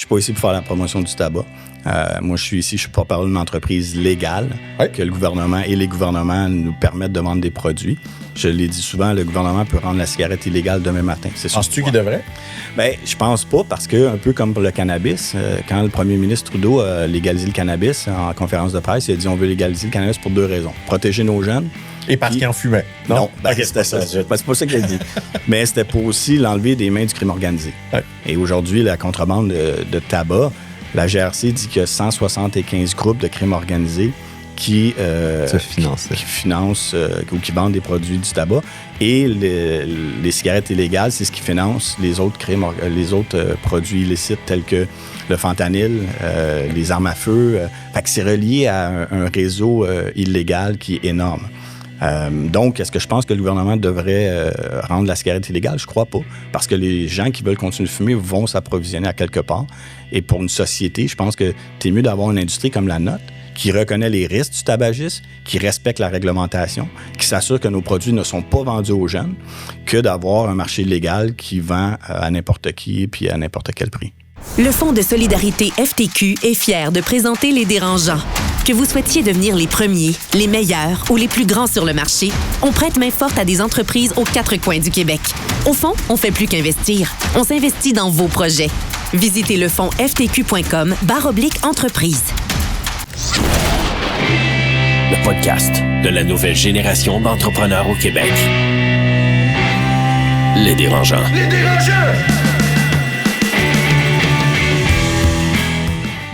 suis pas ici pour faire la promotion du tabac. Moi, je suis porte-parole d'une entreprise légale que le gouvernement et les gouvernements nous permettent de vendre des produits. Je l'ai dit souvent, le gouvernement peut rendre la cigarette illégale demain matin. Penses-tu qu'il devrait? Bien, je pense pas parce que, un peu comme pour le cannabis, quand le premier ministre Trudeau a légalisé le cannabis en conférence de presse, il a dit on veut légaliser le cannabis pour 2 raisons. Protéger nos jeunes. Et parce qu'il en fumait. Non, c'était ça. C'est pas ça qu'il a dit. Mais c'était pour aussi l'enlever des mains du crime organisé. Ouais. Et aujourd'hui, la contrebande de tabac, la GRC dit qu'il y a 175 groupes de crimes organisés qui financent ou qui vendent des produits du tabac. Et les cigarettes illégales, c'est ce qui finance les autres produits illicites tels que le fentanyl, les armes à feu. Fait que c'est relié à un réseau illégal qui est énorme. Donc, est-ce que je pense que le gouvernement devrait rendre la cigarette illégale? Je crois pas. Parce que les gens qui veulent continuer de fumer vont s'approvisionner à quelque part. Et pour une société, je pense que c'est mieux d'avoir une industrie comme la nôtre qui reconnaît les risques du tabagisme, qui respecte la réglementation, qui s'assure que nos produits ne sont pas vendus aux jeunes, que d'avoir un marché légal qui vend à n'importe qui puis à n'importe quel prix. Le Fonds de solidarité FTQ est fier de présenter Les Dérangeants. Que vous souhaitiez devenir les premiers, les meilleurs ou les plus grands sur le marché, on prête main forte à des entreprises aux 4 coins du Québec. Au fond, on fait plus qu'investir. On s'investit dans vos projets. Visitez le fonds ftq.com/entreprise. Le podcast de la nouvelle génération d'entrepreneurs au Québec. Les Dérangeants. Les Dérangeants!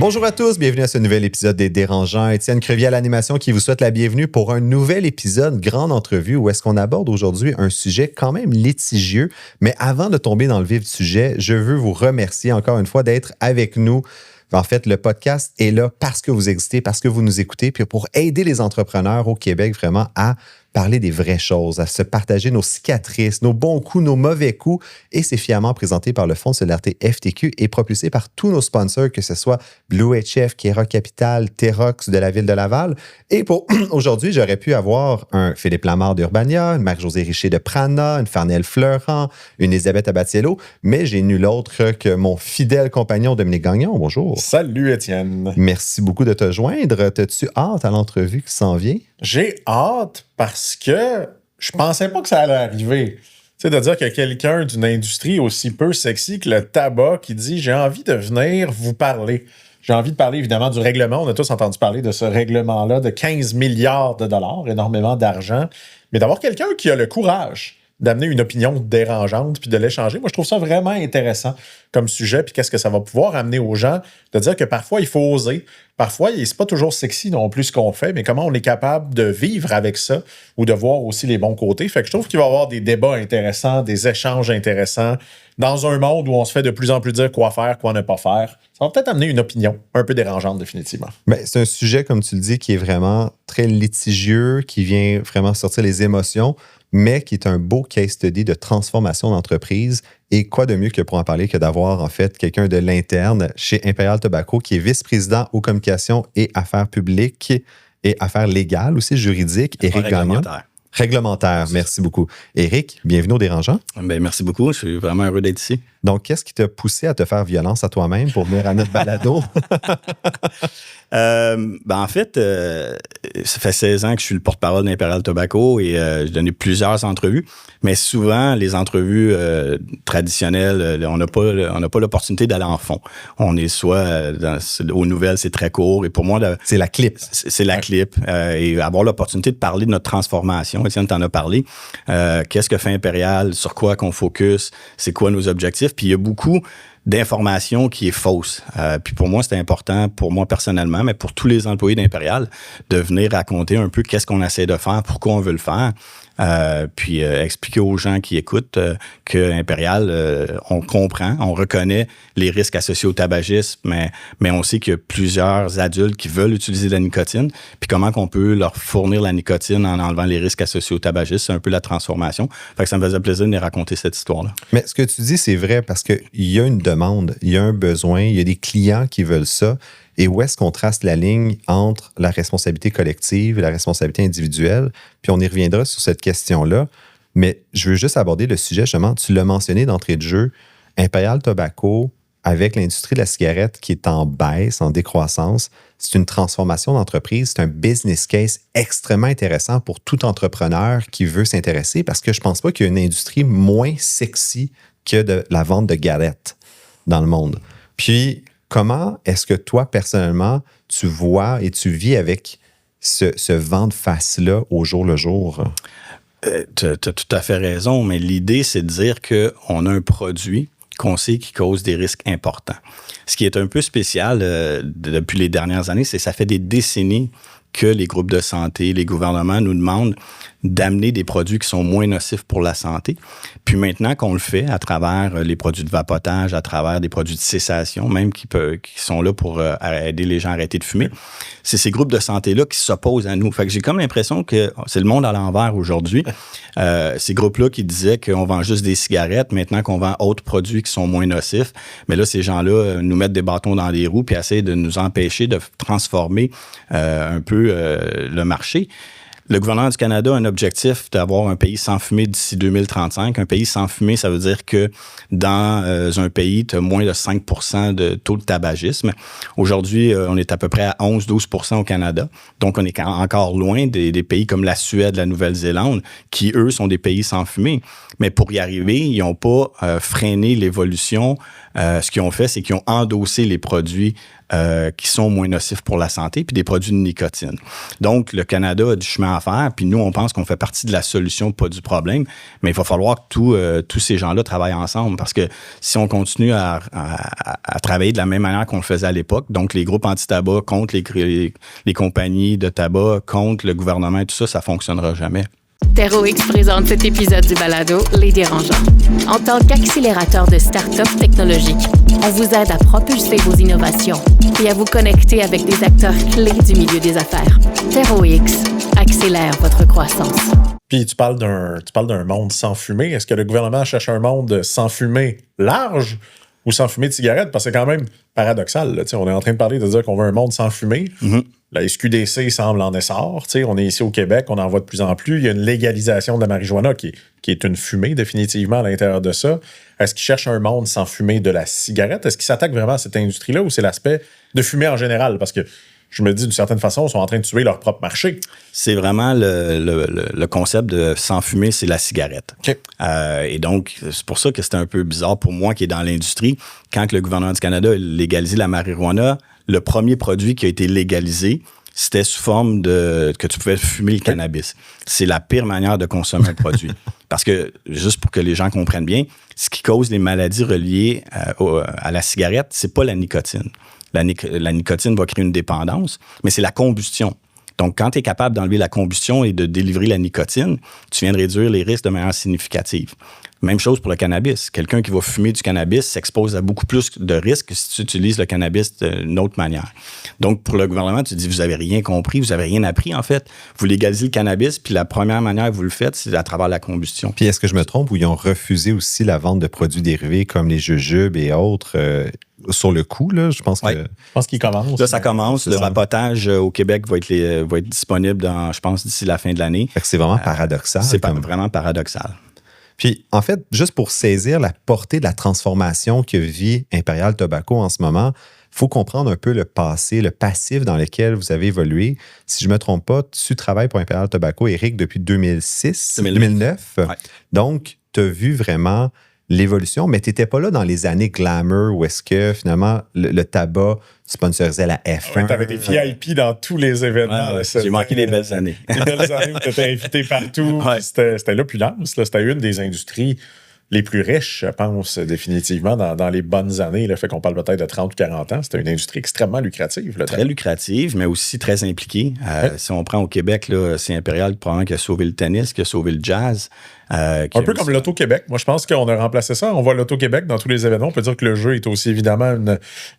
Bonjour à tous, bienvenue à ce nouvel épisode des Dérangeants. Étienne Crevier à l'animation qui vous souhaite la bienvenue pour un nouvel épisode, grande entrevue, où est-ce qu'on aborde aujourd'hui un sujet quand même litigieux. Mais avant de tomber dans le vif du sujet, je veux vous remercier encore une fois d'être avec nous. En fait, le podcast est là parce que vous existez, parce que vous nous écoutez, puis pour aider les entrepreneurs au Québec vraiment à parler des vraies choses, à se partager nos cicatrices, nos bons coups, nos mauvais coups. Et c'est fièrement présenté par le Fonds de solidarité FTQ et propulsé par tous nos sponsors, que ce soit Blue HF, Kera Capital, Terrox de la ville de Laval. Et pour aujourd'hui, j'aurais pu avoir un Philippe Lamarre d'Urbania, une Marc-Josée Richer de Prana, une Farnelle Fleurant, une Elisabeth Abatiello, mais j'ai nul autre que mon fidèle compagnon Dominique Gagnon. Bonjour. Salut, Étienne. Merci beaucoup de te joindre. T'as-tu hâte à l'entrevue qui s'en vient? J'ai hâte parce que je pensais pas que ça allait arriver. Tu sais, de dire qu'il y a quelqu'un d'une industrie aussi peu sexy que le tabac qui dit « J'ai envie de venir vous parler ». J'ai envie de parler évidemment du règlement. On a tous entendu parler de ce règlement-là de 15 milliards de dollars, énormément d'argent. Mais d'avoir quelqu'un qui a le courage d'amener une opinion dérangeante puis de l'échanger, moi, je trouve ça vraiment intéressant comme sujet. Puis qu'est-ce que ça va pouvoir amener aux gens? De dire que parfois, il faut oser. Parfois, c'est pas toujours sexy non plus ce qu'on fait, mais comment on est capable de vivre avec ça ou de voir aussi les bons côtés. Fait que je trouve qu'il va y avoir des débats intéressants, des échanges intéressants dans un monde où on se fait de plus en plus dire quoi faire, quoi ne pas faire. Ça va peut-être amener une opinion un peu dérangeante, définitivement. Bien, c'est un sujet, comme tu le dis, qui est vraiment très litigieux, qui vient vraiment sortir les émotions, mais qui est un beau case study de transformation d'entreprise. Et quoi de mieux que pour en parler que d'avoir en fait quelqu'un de l'interne chez Imperial Tobacco qui est vice-président aux communications et affaires publiques et affaires légales, aussi juridiques, Éric Gagnon. Réglementaire, merci beaucoup. Éric, bienvenue au Dérangeant. Bien, merci beaucoup, je suis vraiment heureux d'être ici. Donc, qu'est-ce qui t'a poussé à te faire violence à toi-même pour venir à notre balado? En fait, ça fait 16 ans que je suis le porte-parole d'Imperial Tobacco et j'ai donné plusieurs entrevues, mais souvent, les entrevues traditionnelles, on n'a pas l'opportunité d'aller en fond. On est soit aux nouvelles, c'est très court, et pour moi... c'est la clip. C'est la clip. Et avoir l'opportunité de parler de notre transformation, Étienne t'en a parlé. Qu'est-ce que fait Imperial? Sur quoi qu'on focus? C'est quoi nos objectifs? Puis il y a beaucoup d'informations qui est fausse. Puis pour moi, c'était important, pour moi personnellement, mais pour tous les employés d'Imperial, de venir raconter un peu qu'est-ce qu'on essaie de faire, pourquoi on veut le faire. Puis expliquer aux gens qui écoutent que Imperial, on comprend, on reconnaît les risques associés au tabagisme, mais on sait qu'il y a plusieurs adultes qui veulent utiliser de la nicotine, puis comment qu'on peut leur fournir la nicotine en enlevant les risques associés au tabagisme. C'est un peu la transformation. Fait que ça me faisait plaisir de les raconter cette histoire-là. Mais ce que tu dis, c'est vrai parce qu'il y a une demande, il y a un besoin, il y a des clients qui veulent ça. Et où est-ce qu'on trace la ligne entre la responsabilité collective et la responsabilité individuelle? Puis on y reviendra sur cette question-là. Mais je veux juste aborder le sujet, justement. Tu l'as mentionné d'entrée de jeu. Imperial Tobacco avec l'industrie de la cigarette qui est en baisse, en décroissance, c'est une transformation d'entreprise, c'est un business case extrêmement intéressant pour tout entrepreneur qui veut s'intéresser parce que je ne pense pas qu'il y a une industrie moins sexy que de la vente de galettes dans le monde. Puis, comment est-ce que toi, personnellement, tu vois et tu vis avec ce vent de face-là au jour le jour? Tu as tout à fait raison, mais l'idée, c'est de dire qu'on a un produit qu'on sait qui cause des risques importants. Ce qui est un peu spécial depuis les dernières années, c'est que ça fait des décennies que les groupes de santé, les gouvernements nous demandent d'amener des produits qui sont moins nocifs pour la santé. Puis maintenant qu'on le fait à travers les produits de vapotage, à travers des produits de cessation, même qui sont là pour aider les gens à arrêter de fumer, c'est ces groupes de santé-là qui s'opposent à nous. Fait que j'ai comme l'impression que c'est le monde à l'envers aujourd'hui. Ces groupes-là qui disaient qu'on vend juste des cigarettes, maintenant qu'on vend autres produits qui sont moins nocifs, mais là, ces gens-là nous mettent des bâtons dans les roues puis essaient de nous empêcher de transformer un peu le marché. Le gouvernement du Canada a un objectif d'avoir un pays sans fumée d'ici 2035. Un pays sans fumée, ça veut dire que dans un pays, tu as moins de 5 % de taux de tabagisme. Aujourd'hui, on est à peu près à 11-12 % au Canada. Donc, on est encore loin des pays comme la Suède, la Nouvelle-Zélande, qui, eux, sont des pays sans fumée. Mais pour y arriver, ils n'ont pas freiné l'évolution. Ce qu'ils ont fait, c'est qu'ils ont endossé les produits qui sont moins nocifs pour la santé, puis des produits de nicotine. Donc, le Canada a du chemin à faire, puis nous, on pense qu'on fait partie de la solution, pas du problème, mais il va falloir que tous ces gens-là travaillent ensemble, parce que si on continue à travailler de la même manière qu'on le faisait à l'époque, donc les groupes anti-tabac contre les compagnies de tabac, contre le gouvernement et tout ça, ça ne fonctionnera jamais. TerraOX présente cet épisode du balado Les Dérangeants. En tant qu'accélérateur de start-up technologiques, on vous aide à propulser vos innovations et à vous connecter avec des acteurs clés du milieu des affaires. TerraOX accélère votre croissance. Puis tu parles d'un monde sans fumée. Est-ce que le gouvernement cherche un monde sans fumée large ou sans fumée de cigarette? Parce que c'est quand même paradoxal. Là. On est en train de parler de dire qu'on veut un monde sans fumée. Mm-hmm. La SQDC semble en essor. On est ici au Québec, on en voit de plus en plus. Il y a une légalisation de la marijuana qui est une fumée définitivement à l'intérieur de ça. Est-ce qu'ils cherchent un monde sans fumée de la cigarette? Est-ce qu'ils s'attaquent vraiment à cette industrie-là ou c'est l'aspect de fumer en général? Parce que je me dis, d'une certaine façon, ils sont en train de tuer leur propre marché. C'est vraiment le concept de sans fumer, c'est la cigarette. Okay. Et donc, c'est pour ça que c'était un peu bizarre pour moi qui est dans l'industrie. Quand le gouvernement du Canada a légalisé la marijuana, le premier produit qui a été légalisé, c'était sous forme que tu pouvais fumer le cannabis. C'est la pire manière de consommer un produit. Parce que, juste pour que les gens comprennent bien, ce qui cause les maladies reliées à la cigarette, c'est pas la nicotine. La nicotine va créer une dépendance, mais c'est la combustion. Donc, quand tu es capable d'enlever la combustion et de délivrer la nicotine, tu viens de réduire les risques de manière significative. Même chose pour le cannabis. Quelqu'un qui va fumer du cannabis s'expose à beaucoup plus de risques que si tu utilises le cannabis d'une autre manière. Donc, pour le gouvernement, tu dis, vous n'avez rien compris, vous n'avez rien appris, en fait. Vous légalisez le cannabis, puis la première manière que vous le faites, c'est à travers la combustion. Puis, est-ce que je me trompe ou ils ont refusé aussi la vente de produits dérivés comme les jujubes et autres sur le coup, là? Je pense qu'ils commencent. Là, ça commence. Le vapotage au Québec va être disponible je pense, d'ici la fin de l'année. Fait que c'est vraiment paradoxal. C'est vraiment paradoxal. Puis, en fait, juste pour saisir la portée de la transformation que vit Imperial Tobacco en ce moment, il faut comprendre un peu le passé, le passif dans lequel vous avez évolué. Si je ne me trompe pas, tu travailles pour Imperial Tobacco, Éric, depuis 2009. Ouais. Donc, tu as vu vraiment l'évolution, mais tu n'étais pas là dans les années glamour où est-ce que, finalement, le tabac sponsorisait la F1. Ouais, tu avais des VIP dans tous les événements. Ouais, j'ai manqué les belles années. Les belles années où tu étais invité partout. Ouais. C'était l'opulence. C'était une des industries les plus riches, je pense, définitivement, dans les bonnes années. Là, fait qu'on parle peut-être de 30 ou 40 ans. C'était une industrie extrêmement lucrative. Là, très lucrative, mais aussi très impliquée. Si on prend au Québec, là, c'est Imperial probablement qui a sauvé le tennis, qui a sauvé le jazz. Un peu comme l'Auto-Québec. Moi, je pense qu'on a remplacé ça. On voit l'Auto-Québec dans tous les événements. On peut dire que le jeu est aussi évidemment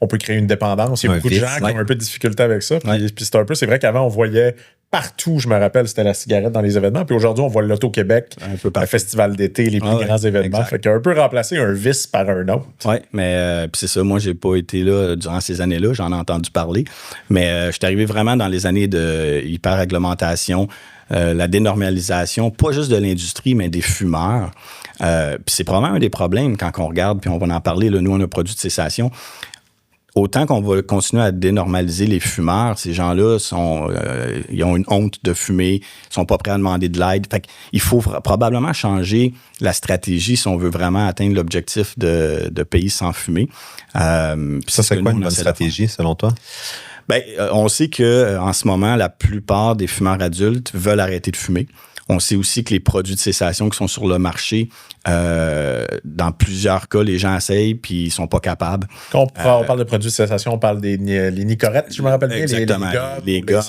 on peut créer une dépendance. Il y a beaucoup de gens qui ont un peu de difficulté avec ça. Puis c'est vrai qu'avant, on voyait partout, je me rappelle, c'était la cigarette dans les événements. Puis aujourd'hui, on voit l'Auto-Québec, un festival d'été, les plus grands événements. Exact. Fait qu'il a un peu remplacé un vice par un autre. Oui, mais puis c'est ça. Moi, j'ai pas été là durant ces années-là. J'en ai entendu parler. Mais je suis arrivé vraiment dans les années de hyper-réglementation, la dénormalisation, pas juste de l'industrie, mais des fumeurs. Puis c'est probablement un des problèmes quand on regarde, puis on va en parler, là, nous, on a un produit de cessation. Autant qu'on va continuer à dénormaliser les fumeurs, ces gens-là ils ont une honte de fumer, ils sont pas prêts à demander de l'aide. Fait qu'il faut probablement changer la stratégie si on veut vraiment atteindre l'objectif de pays sans fumer. Ça, c'est quoi une bonne stratégie, selon toi? Bien, on sait qu'en ce moment, la plupart des fumeurs adultes veulent arrêter de fumer. On sait aussi que les produits de cessation qui sont sur le marché, dans plusieurs cas, les gens essayent puis ils sont pas capables. Quand on parle de produits de cessation, on parle des les nicorettes, je me rappelle bien. Exactement. Les gommes,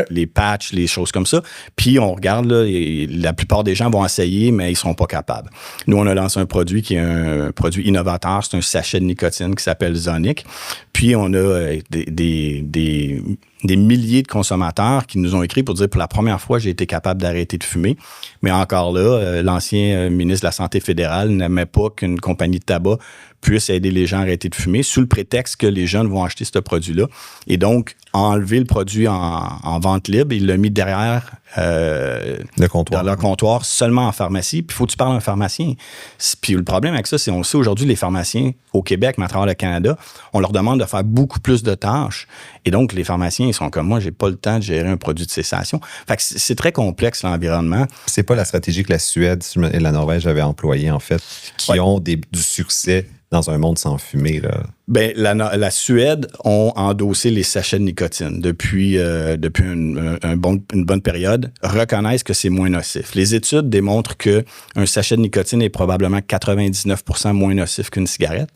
les patchs, les choses comme ça. Puis on regarde, là, la plupart des gens vont essayer, mais ils sont pas capables. Nous, on a lancé un produit qui est un produit innovateur. C'est un sachet de nicotine qui s'appelle Zonic. Puis on a des milliers de consommateurs qui nous ont écrit pour dire pour la première fois, j'ai été capable d'arrêter de fumer. Mais encore là, l'ancien ministre de la Santé fédérale n'aimait pas qu'une compagnie de tabac puisse aider les gens à arrêter de fumer sous le prétexte que les jeunes vont acheter ce produit-là. Et donc, enlever le produit en vente libre, il l'a mis derrière le comptoir. Dans leur comptoir, seulement en pharmacie. Puis il faut que tu parles à un pharmacien. Puis le problème avec ça, c'est qu'on sait aujourd'hui, les pharmaciens au Québec, mais à travers le Canada, on leur demande de faire beaucoup plus de tâches. Et donc, les pharmaciens, ils sont comme moi, j'ai pas le temps de gérer un produit de cessation. Fait que c'est très complexe, l'environnement. C'est pas la stratégie que la Suède et la Norvège avaient employée, en fait, qui ont du succès dans un monde sans fumée, là. Bien, la Suède ont endossé les sachets de nicotine depuis une bonne période, reconnaissent que c'est moins nocif. Les études démontrent qu'un sachet de nicotine est probablement 99% moins nocif qu'une cigarette.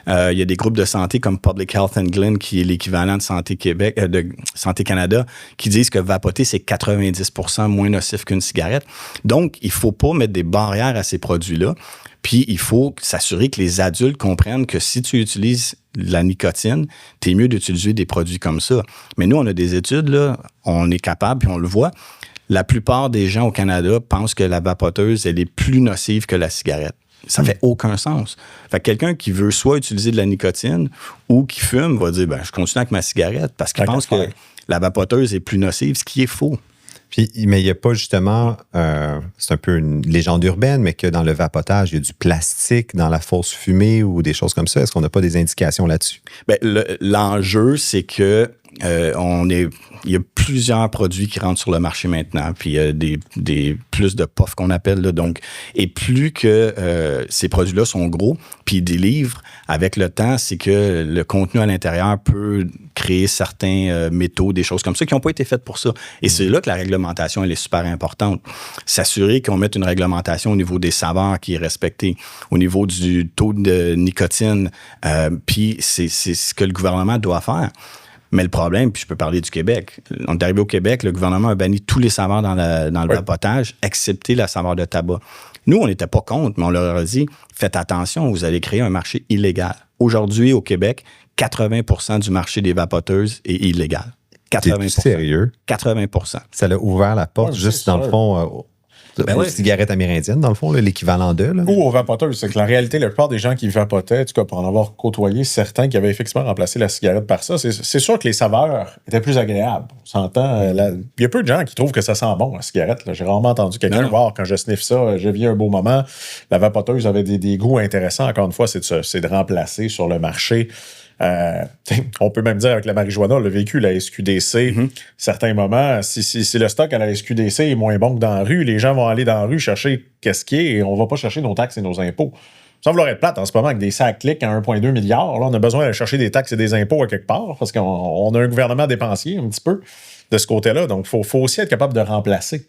Il y a des groupes de santé comme Public Health England, qui est l'équivalent de Santé Québec, de Santé Canada, qui disent que vapoter, c'est 90% moins nocif qu'une cigarette. Donc, il ne faut pas mettre des barrières à ces produits-là. Puis, il faut s'assurer que les adultes comprennent que si tu utilises la nicotine, t'es mieux d'utiliser des produits comme ça. Mais nous, on a des études, là, on est capable, puis on le voit. La plupart des gens au Canada pensent que la vapoteuse, elle est plus nocive que la cigarette. Ça fait aucun sens. Fait que quelqu'un qui veut soit utiliser de la nicotine ou qui fume va dire, je continue avec ma cigarette parce qu'il pense que la vapoteuse est plus nocive, ce qui est faux. Mais il n'y a pas justement, c'est un peu une légende urbaine, mais que dans le vapotage, il y a du plastique dans la fausse fumée ou des choses comme ça. Est-ce qu'on n'a pas des indications là-dessus? Bien, l'enjeu, c'est que il y a plusieurs produits qui rentrent sur le marché maintenant, puis il y a des plus de puffs qu'on appelle, là, donc, et plus que ces produits-là sont gros, puis ils délivrent, avec le temps, c'est que le contenu à l'intérieur peut créer certains métaux, des choses comme ça, qui n'ont pas été faites pour ça. Et c'est là que la réglementation, elle est super importante. S'assurer qu'on mette une réglementation au niveau des saveurs qui est respectée, au niveau du taux de nicotine, puis c'est ce que le gouvernement doit faire. Mais le problème, puis je peux parler du Québec. On est arrivé au Québec, le gouvernement a banni tous les saveurs dans le vapotage, excepté la saveur de tabac. Nous, on n'était pas contre, mais on leur a dit, faites attention, vous allez créer un marché illégal. Aujourd'hui, au Québec, 80% du marché des vapoteuses est illégal. 80%. T'es sérieux? 80%. Ça l'a ouvert la porte juste dans le fond... aux cigarettes amérindiennes, dans le fond, là, l'équivalent d'eux. Là. Ou aux vapoteuses. C'est que la réalité, la plupart des gens qui vapotaient, en tout cas pour en avoir côtoyé certains qui avaient effectivement remplacé la cigarette par ça, c'est sûr que les saveurs étaient plus agréables. On s'entend. Il y a peu de gens qui trouvent que ça sent bon, la cigarette. Là. J'ai rarement entendu quelqu'un voir quand je sniffe ça, j'ai vu un beau moment. La vapoteuse avait des goûts intéressants. Encore une fois, c'est de remplacer sur le marché. On peut même dire avec la marijuana, le vécu, la SQDC, certains moments, si le stock à la SQDC est moins bon que dans la rue, les gens vont aller dans la rue chercher qu'est-ce qui est et on va pas chercher nos taxes et nos impôts. Ça vouloir être plate en ce moment avec des sacs clics à 1,2 milliard. Là, on a besoin d'aller chercher des taxes et des impôts à quelque part parce qu'on a un gouvernement dépensier un petit peu de ce côté-là. Donc, il faut aussi être capable de remplacer.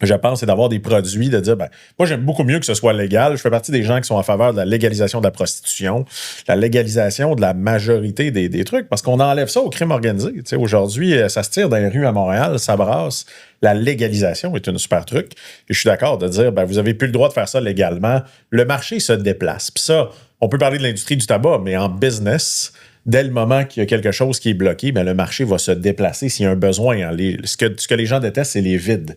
Je pense, c'est d'avoir des produits, de dire, moi, j'aime beaucoup mieux que ce soit légal. Je fais partie des gens qui sont en faveur de la légalisation de la prostitution, la légalisation de la majorité des trucs, parce qu'on enlève ça au crime organisé. Tu sais, aujourd'hui, ça se tire dans les rues à Montréal, ça brasse. La légalisation est un super truc. Et je suis d'accord de dire, vous avez plus le droit de faire ça légalement. Le marché se déplace. Puis ça, on peut parler de l'industrie du tabac, mais en business, dès le moment qu'il y a quelque chose qui est bloqué, le marché va se déplacer s'il y a un besoin. Ce que les gens détestent, c'est les vides.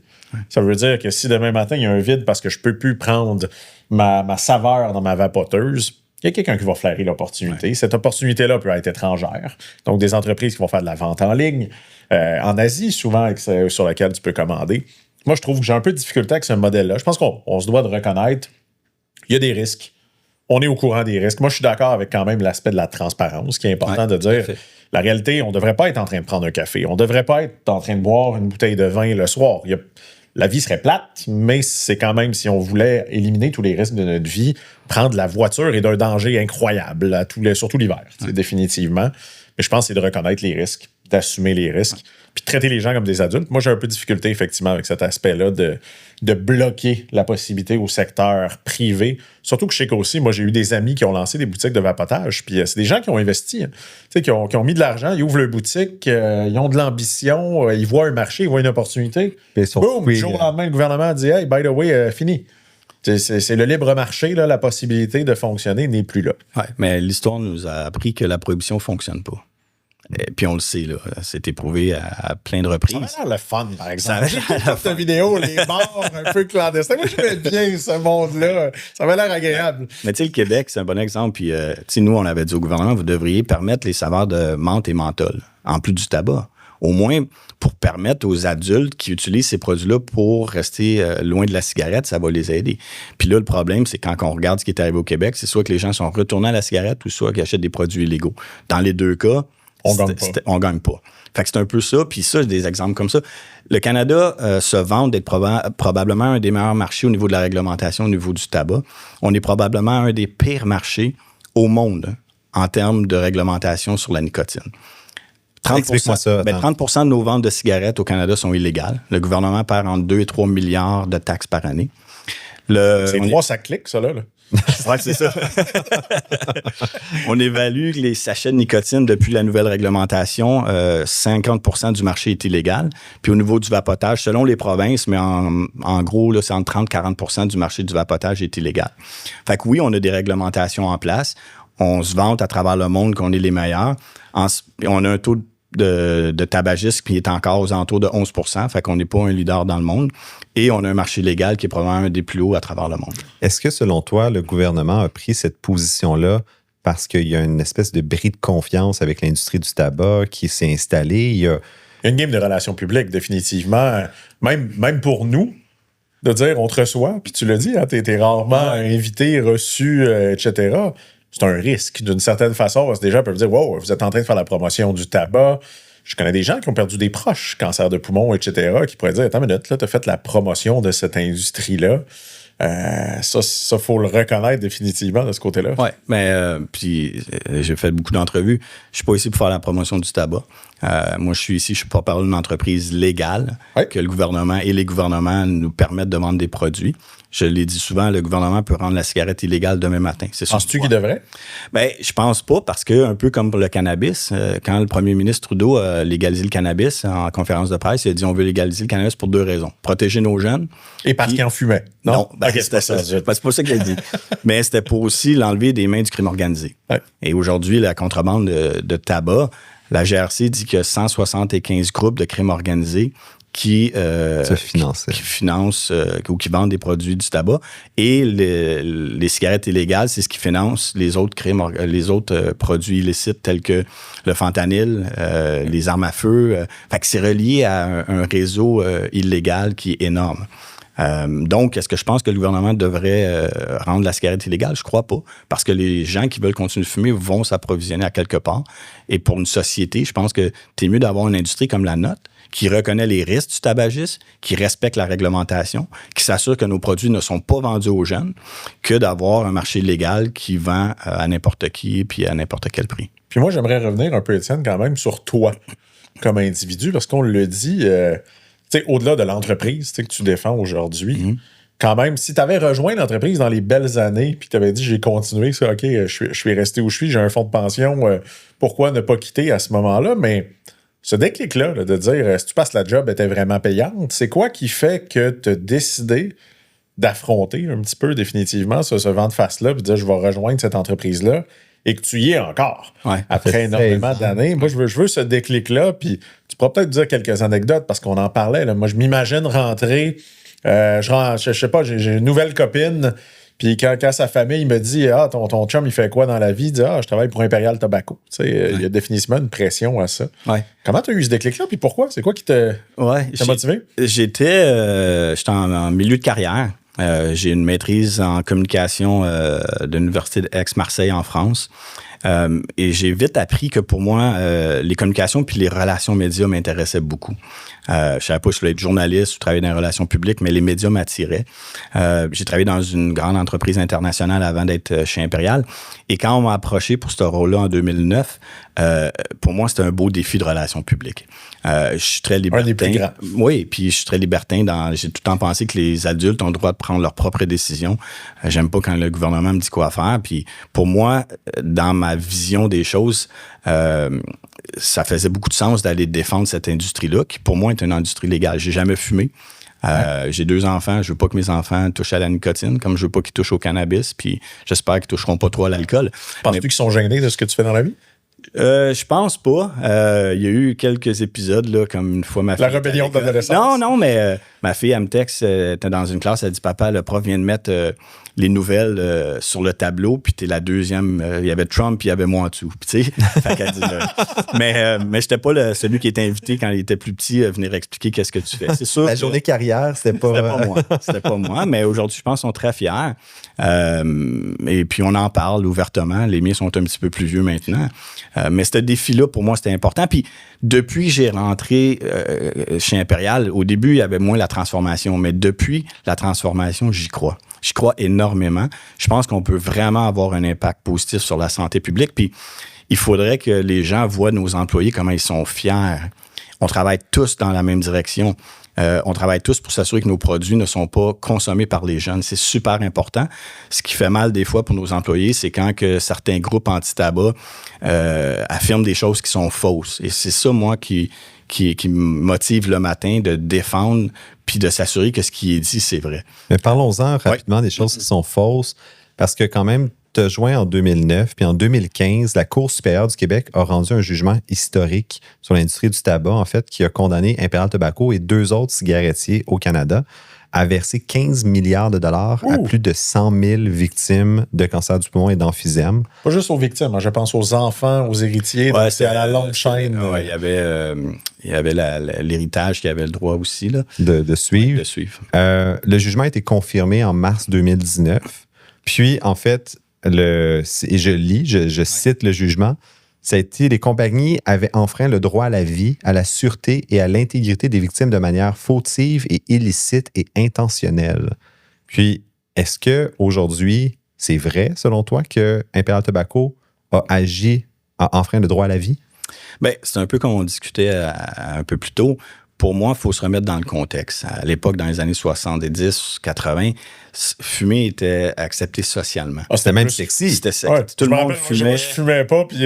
Ça veut dire que si demain matin, il y a un vide parce que je ne peux plus prendre ma saveur dans ma vapoteuse, il y a quelqu'un qui va flairer l'opportunité. Ouais. Cette opportunité-là peut être étrangère. Donc, des entreprises qui vont faire de la vente en ligne, en Asie, souvent, sur laquelle tu peux commander. Moi, je trouve que j'ai un peu de difficulté avec ce modèle-là. Je pense qu'on se doit de reconnaître qu'il y a des risques. On est au courant des risques. Moi, je suis d'accord avec quand même l'aspect de la transparence, qui est important de dire. La réalité, on ne devrait pas être en train de prendre un café. On ne devrait pas être en train de boire une bouteille de vin le soir. La vie serait plate, mais c'est quand même, si on voulait éliminer tous les risques de notre vie, prendre la voiture est d'un danger incroyable, surtout l'hiver, définitivement. Mais je pense que c'est de reconnaître les risques, d'assumer les risques, puis de traiter les gens comme des adultes. Moi, j'ai un peu de difficulté, effectivement, avec cet aspect-là de bloquer la possibilité au secteur privé. Surtout que je sais qu'aussi, moi, j'ai eu des amis qui ont lancé des boutiques de vapotage, puis c'est des gens qui ont investi, qui ont mis de l'argent, ils ouvrent leur boutique, ils ont de l'ambition, ils voient un marché, ils voient une opportunité. Boum, du jour au lendemain, le gouvernement dit « Hey, by the way, fini ». C'est le libre marché, là, la possibilité de fonctionner n'est plus là. Oui, mais l'histoire nous a appris que la prohibition ne fonctionne pas. Et puis on le sait, là, c'est éprouvé à plein de reprises. Ça a l'air le fun, par exemple. Cette vidéo, les bars un peu clandestins. Moi, j'aimais bien ce monde-là. Ça avait l'air agréable. Mais tu sais, le Québec, c'est un bon exemple. Puis, nous, on avait dit au gouvernement, vous devriez permettre les saveurs de menthe et menthol, en plus du tabac. Au moins, pour permettre aux adultes qui utilisent ces produits-là pour rester loin de la cigarette, ça va les aider. Puis là, le problème, c'est quand on regarde ce qui est arrivé au Québec, c'est soit que les gens sont retournés à la cigarette ou soit qu'ils achètent des produits illégaux. Dans les deux cas, on gagne pas. Fait que c'est un peu ça. Puis ça, j'ai des exemples comme ça. Le Canada se vante d'être probablement un des meilleurs marchés au niveau de la réglementation, au niveau du tabac. On est probablement un des pires marchés au monde en termes de réglementation sur la nicotine. 30%, ça, 30% de nos ventes de cigarettes au Canada sont illégales. Le gouvernement perd entre 2 et 3 milliards de taxes par année. C'est 3 ça clique, ça, là. Ouais, c'est ça. On évalue que les sachets de nicotine, depuis la nouvelle réglementation, 50% du marché est illégal. Puis au niveau du vapotage, selon les provinces, mais en gros, là, c'est entre 30 et 40% du marché du vapotage est illégal. Fait que oui, on a des réglementations en place. On se vante à travers le monde qu'on est les meilleurs. On a un taux de tabagisme qui est encore aux alentours de 11%, fait qu'on n'est pas un leader dans le monde. Et on a un marché légal qui est probablement un des plus hauts à travers le monde. Est-ce que, selon toi, le gouvernement a pris cette position-là parce qu'il y a une espèce de bris de confiance avec l'industrie du tabac qui s'est installée? Il y a une game de relations publiques, définitivement. Même pour nous, de dire on te reçoit, puis tu l'as dit, hein, t'es rarement invité, reçu, etc., c'est un risque, d'une certaine façon, parce que des gens peuvent dire « Wow, vous êtes en train de faire la promotion du tabac. » Je connais des gens qui ont perdu des proches, cancer de poumon, etc., qui pourraient dire « Attends une minute, là, t'as fait la promotion de cette industrie-là. » Ça, faut le reconnaître définitivement de ce côté-là. Oui, mais puis j'ai fait beaucoup d'entrevues. Je suis pas ici pour faire la promotion du tabac. Moi, je suis ici, je suis pour parler d'une entreprise légale que le gouvernement et les gouvernements nous permettent de vendre des produits. Je l'ai dit souvent, le gouvernement peut rendre la cigarette illégale demain matin. Penses-tu qu'il devrait? Ben, je pense pas, parce que, un peu comme pour le cannabis, quand le premier ministre Trudeau a légalisé le cannabis en conférence de presse, il a dit on veut légaliser le cannabis pour 2 raisons. Protéger nos jeunes. Et parce qu'il en fumait. Non, c'était ça. C'est pas ça qu'il a dit. Mais c'était pour aussi l'enlever des mains du crime organisé. Ouais. Et aujourd'hui, la contrebande de tabac, la GRC dit qu'il y a 175 groupes de crime organisé qui financent ou qui vendent des produits du tabac. Et les cigarettes illégales, c'est ce qui finance les autres crimes, les autres produits illicites tels que le fentanyl, les armes à feu. Fait que c'est relié à un réseau illégal qui est énorme. Donc, est-ce que je pense que le gouvernement devrait rendre la cigarette illégale? Je crois pas. Parce que les gens qui veulent continuer de fumer vont s'approvisionner à quelque part. Et pour une société, je pense que c'est mieux d'avoir une industrie comme la nôtre qui reconnaît les risques du tabagisme, qui respecte la réglementation, qui s'assure que nos produits ne sont pas vendus aux jeunes, que d'avoir un marché légal qui vend à n'importe qui puis à n'importe quel prix. Puis moi, j'aimerais revenir un peu, Étienne, quand même, sur toi comme individu, parce qu'on le dit, tu sais, au-delà de l'entreprise que tu défends aujourd'hui, quand même, si tu avais rejoint l'entreprise dans les belles années puis tu avais dit j'ai continué, ça, OK, je suis resté où je suis, j'ai un fonds de pension, pourquoi ne pas quitter à ce moment-là? Mais ce déclic-là, de dire si tu passes la job était vraiment payante, c'est quoi qui fait que tu as décidé d'affronter un petit peu définitivement ce vent de face-là puis de dire je vais rejoindre cette entreprise-là et que tu y es encore après énormément d'années? Moi, je veux ce déclic-là, puis tu pourras peut-être dire quelques anecdotes parce qu'on en parlait. Là. Moi, je m'imagine rentrer, je sais pas, j'ai une nouvelle copine Puis quand sa famille me dit « Ah, ton chum, il fait quoi dans la vie? » Il dit « Ah, je travaille pour Imperial Tobacco. » Tu sais, il y a définitivement une pression à ça. Ouais. Comment tu as eu ce déclic-là? Puis pourquoi? C'est quoi qui t'a motivé? J'étais en milieu de carrière. J'ai une maîtrise en communication de l'Université d'Aix-Marseille en France. Et j'ai vite appris que pour moi, les communications puis les relations médias m'intéressaient beaucoup. Je savais pas si je voulais être journaliste ou travailler dans les relations publiques, mais les médias m'attiraient. J'ai travaillé dans une grande entreprise internationale avant d'être chez Imperial. Et quand on m'a approché pour ce rôle-là en 2009, pour moi, c'était un beau défi de relations publiques. Je suis très libertin. Un des plus grands. Oui, puis je suis très libertin. J'ai tout le temps pensé que les adultes ont le droit de prendre leurs propres décisions. J'aime pas quand le gouvernement me dit quoi faire. Puis pour moi, dans ma vision des choses, ça faisait beaucoup de sens d'aller défendre cette industrie-là, qui pour moi est une industrie légale. J'ai jamais fumé. J'ai 2 enfants. Je veux pas que mes enfants touchent à la nicotine, comme je veux pas qu'ils touchent au cannabis. Puis j'espère qu'ils toucheront pas trop à l'alcool. Penses-tu qu'ils sont gênés de ce que tu fais dans la vie? Je pense pas. Il y a eu quelques épisodes, là, comme une fois ma fille... La rébellion de l'adolescence. Non, mais ma fille, elle me texte, était dans une classe, elle dit « Papa, le prof vient de mettre les nouvelles sur le tableau, puis t'es la deuxième. Il y avait Trump, puis il y avait moi en dessous. » Tu sais, fait qu'elle dit, mais j'étais pas celui qui était invité quand il était plus petit à venir expliquer qu'est-ce que tu fais. C'est sûr. La journée carrière, c'était pas moi. C'était pas moi, mais aujourd'hui, je pense qu'ils sont très fiers. Et puis, on en parle ouvertement. Les miens sont un petit peu plus vieux maintenant. Mais ce défi-là, pour moi, c'était important. Puis, depuis que j'ai rentré chez Imperial, au début, il y avait moins la transformation. Mais depuis la transformation, j'y crois. J'y crois énormément. Je pense qu'on peut vraiment avoir un impact positif sur la santé publique. Puis, il faudrait que les gens voient nos employés, comment ils sont fiers. On travaille tous dans la même direction. On travaille tous pour s'assurer que nos produits ne sont pas consommés par les jeunes. C'est super important. Ce qui fait mal des fois pour nos employés, c'est quand que certains groupes anti-tabac affirment des choses qui sont fausses. Et c'est ça, moi, qui me motive le matin de défendre puis de s'assurer que ce qui est dit, c'est vrai. Mais parlons-en rapidement des choses qui sont fausses, parce que quand même, tu as joint en 2009, puis en 2015, la Cour supérieure du Québec a rendu un jugement historique sur l'industrie du tabac, en fait, qui a condamné Imperial Tobacco et 2 autres cigarettiers au Canada à verser 15 milliards de dollars à plus de 100 000 victimes de cancer du poumon et d'emphysème. Pas juste aux victimes, hein, je pense aux enfants, aux héritiers. Ouais, c'est à la longue chaîne. Ouais, il y avait l'héritage qui avait le droit aussi là, de suivre. Ouais, de suivre. Le jugement a été confirmé en mars 2019. Puis, en fait, et je cite le jugement, ça a été les compagnies avaient enfreint le droit à la vie, à la sûreté et à l'intégrité des victimes de manière fautive et illicite et intentionnelle. Puis, est-ce qu'aujourd'hui, c'est vrai, selon toi, que Imperial Tobacco a enfreint le droit à la vie? Bien, c'est un peu comme on discutait un peu plus tôt. Pour moi, il faut se remettre dans le contexte. À l'époque, dans les années 70, 80, fumer était accepté socialement. C'était même sexy. C'était sexy. Ouais, tout le monde fumait. Je fumais pas. Puis,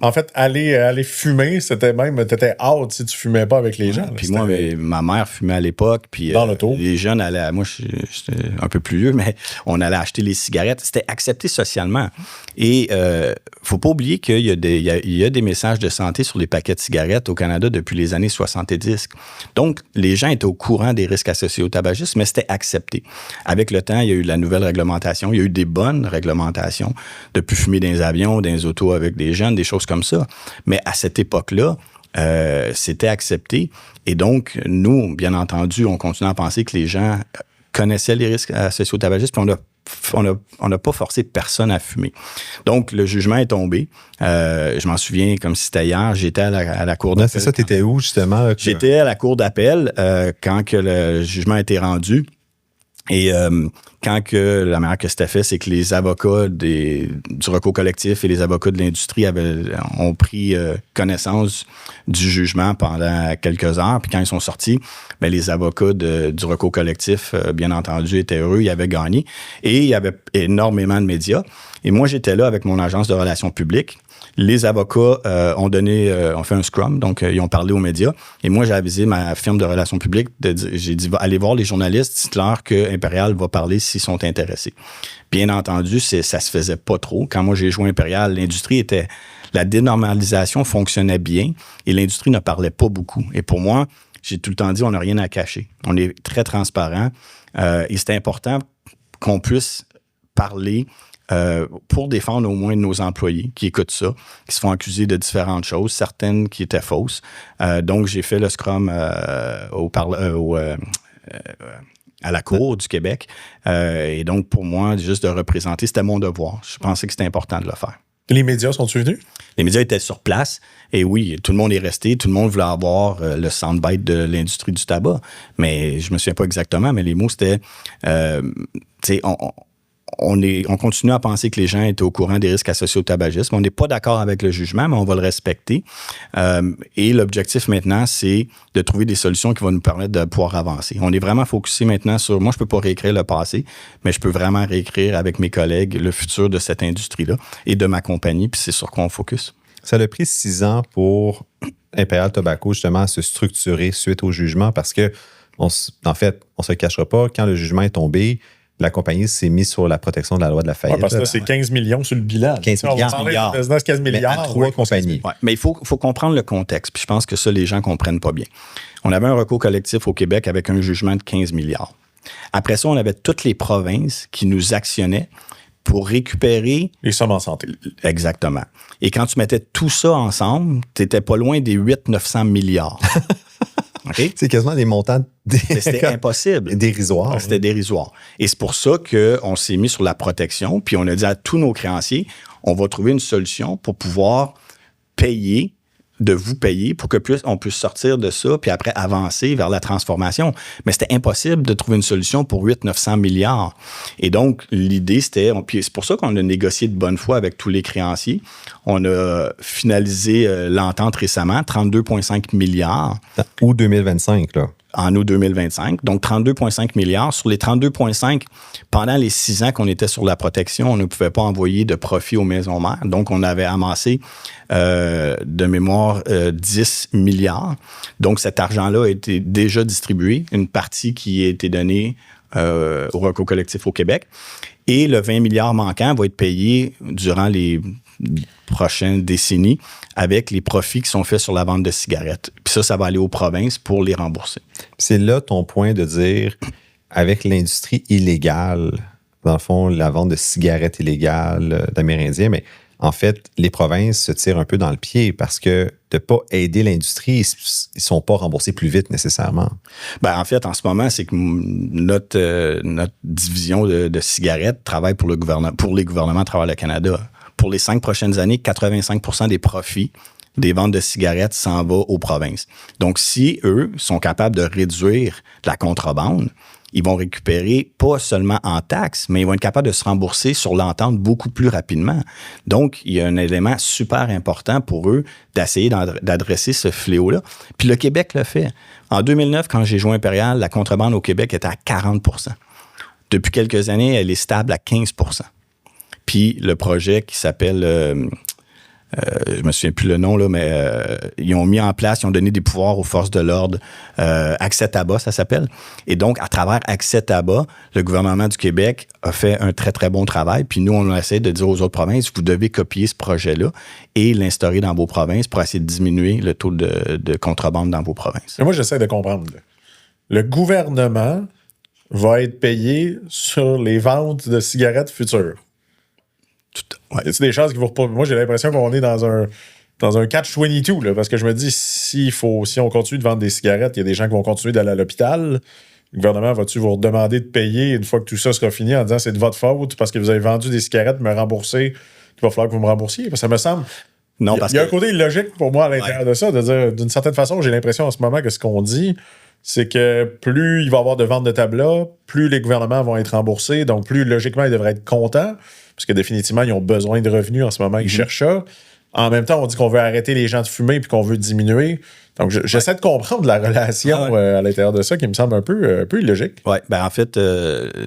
en fait, aller fumer, c'était même... T'étais out si tu fumais pas avec les gens. Puis moi, ma mère fumait à l'époque. Puis dans l'auto. Les jeunes allaient... Moi, j'étais un peu plus vieux, mais on allait acheter les cigarettes. C'était accepté socialement. Et faut pas oublier qu'il y a des messages de santé sur les paquets de cigarettes au Canada depuis les années 70. Donc, les gens étaient au courant des risques associés au tabagisme, mais c'était accepté. Avec le temps, il y a eu la nouvelle réglementation, il y a eu des bonnes réglementations de plus fumer dans les avions, dans les autos avec des jeunes, des choses comme ça. Mais à cette époque-là, c'était accepté. Et donc, nous, bien entendu, on continue à penser que les gens connaissaient les risques associés au tabagisme, puis on n'a pas forcé personne à fumer. Donc, le jugement est tombé. Je m'en souviens comme si c'était hier. J'étais à la cour d'appel. C'est ça, tu étais où, justement? J'étais à la cour d'appel quand que le jugement a été rendu. Et quand que la manière que c'était fait, c'est que les avocats du recours collectif et les avocats de l'industrie ont pris connaissance du jugement pendant quelques heures. Puis quand ils sont sortis, bien, les avocats du recours collectif, bien entendu, étaient heureux. Ils avaient gagné. Et il y avait énormément de médias. Et moi, j'étais là avec mon agence de relations publiques. Les avocats ont fait un scrum, donc ils ont parlé aux médias. Et moi, j'ai avisé ma firme de relations publiques, j'ai dit, allez voir les journalistes, dites-leur que Imperial va parler s'ils sont intéressés. Bien entendu, ça se faisait pas trop. Quand moi, j'ai joint Imperial, la dénormalisation fonctionnait bien et l'industrie ne parlait pas beaucoup. Et pour moi, j'ai tout le temps dit, on n'a rien à cacher. On est très transparent et c'est important qu'on puisse parler pour défendre au moins nos employés qui écoutent ça, qui se font accuser de différentes choses, certaines qui étaient fausses. Donc, j'ai fait le scrum à la Cour du Québec. Et donc, pour moi, juste de représenter, c'était mon devoir. Je pensais que c'était important de le faire. Les médias sont-ils venus? Les médias étaient sur place. Et oui, tout le monde est resté. Tout le monde voulait avoir le soundbite de l'industrie du tabac. Mais je me souviens pas exactement, mais les mots, c'était... on continue à penser que les gens étaient au courant des risques associés au tabagisme. On n'est pas d'accord avec le jugement, mais on va le respecter. Et l'objectif maintenant, c'est de trouver des solutions qui vont nous permettre de pouvoir avancer. On est vraiment focusé maintenant sur... Moi, je peux pas réécrire le passé, mais je peux vraiment réécrire avec mes collègues le futur de cette industrie-là et de ma compagnie, puis c'est sur quoi on focus. Ça a pris 6 ans pour Imperial Tobacco, justement, à se structurer suite au jugement parce que, en fait, on se cachera pas, quand le jugement est tombé, la compagnie s'est mise sur la protection de la loi de la faillite. Parce que là, c'est 15 millions sur le bilan. 15 milliards. 15 milliards. À 3 compagnies. Ouais, mais il faut comprendre le contexte. Puis je pense que ça, les gens ne comprennent pas bien. On avait un recours collectif au Québec avec un jugement de 15 milliards. Après ça, on avait toutes les provinces qui nous actionnaient pour récupérer... Les sommes en santé. Exactement. Et quand tu mettais tout ça ensemble, tu n'étais pas loin des 800-900 milliards. Okay? C'est quasiment des montants... C'était impossible. Dérisoire. C'était dérisoire. Et c'est pour ça qu'on s'est mis sur la protection, puis on a dit à tous nos créanciers, on va trouver une solution pour pouvoir payer, de vous payer, pour que on puisse sortir de ça, puis après avancer vers la transformation. Mais c'était impossible de trouver une solution pour 800-900 milliards. Et donc, l'idée, c'était... Puis c'est pour ça qu'on a négocié de bonne foi avec tous les créanciers. On a finalisé l'entente récemment, 32,5 milliards. Août 2025, là. En août 2025. Donc, 32,5 milliards. Sur les 32,5, pendant les 6 ans qu'on était sur la protection, on ne pouvait pas envoyer de profit aux maisons mères. Donc, on avait amassé de mémoire 10 milliards. Donc, cet argent-là a été déjà distribué. Une partie qui a été donnée au recours collectif au Québec. Et le 20 milliards manquant va être payé durant les prochaines décennies avec les profits qui sont faits sur la vente de cigarettes. Puis ça va aller aux provinces pour les rembourser. C'est là ton point de dire, avec l'industrie illégale, dans le fond, la vente de cigarettes illégales d'Amérindiens, mais en fait, les provinces se tirent un peu dans le pied parce que de ne pas aider l'industrie, ils ne sont pas remboursés plus vite nécessairement. Ben, en fait, en ce moment, c'est que notre division de cigarettes travaille pour les gouvernements à travers le Canada. Pour les 5 prochaines années, 85% des profits des ventes de cigarettes s'en va aux provinces. Donc, si eux sont capables de réduire la contrebande, ils vont récupérer pas seulement en taxes, mais ils vont être capables de se rembourser sur l'entente beaucoup plus rapidement. Donc, il y a un élément super important pour eux d'essayer d'adresser ce fléau-là. Puis le Québec le fait. En 2009, quand j'ai joint Imperial, la contrebande au Québec était à 40%. Depuis quelques années, elle est stable à 15%. Puis le projet qui s'appelle... je me souviens plus le nom, là, mais ils ont mis en place, ils ont donné des pouvoirs aux forces de l'ordre. Accès Tabac, ça s'appelle. Et donc, à travers Accès Tabac, le gouvernement du Québec a fait un très, très bon travail. Puis nous, on essaie de dire aux autres provinces, vous devez copier ce projet-là et l'instaurer dans vos provinces pour essayer de diminuer le taux de contrebande dans vos provinces. Mais moi, j'essaie de comprendre. Le gouvernement va être payé sur les ventes de cigarettes futures. Ouais. C'est des choses qui vous reposent. Moi, j'ai l'impression qu'on est dans un catch-22, là, parce que je me dis, si on continue de vendre des cigarettes, il y a des gens qui vont continuer d'aller à l'hôpital. Le gouvernement va-tu vous demander de payer une fois que tout ça sera fini en disant c'est de votre faute parce que vous avez vendu des cigarettes, me rembourser, il va falloir que vous me remboursiez? Parce que ça me semble... Non, parce il y a un côté illogique pour moi à l'intérieur de ça, de dire, d'une certaine façon, j'ai l'impression en ce moment que ce qu'on dit, c'est que plus il va y avoir de ventes de tabac, plus les gouvernements vont être remboursés, donc plus logiquement, ils devraient être contents. Parce que définitivement, ils ont besoin de revenus en ce moment, ils cherchent ça. En même temps, on dit qu'on veut arrêter les gens de fumer puis qu'on veut diminuer. Donc, j'essaie de comprendre la relation à l'intérieur de ça qui me semble un peu illogique. Oui, ben en fait,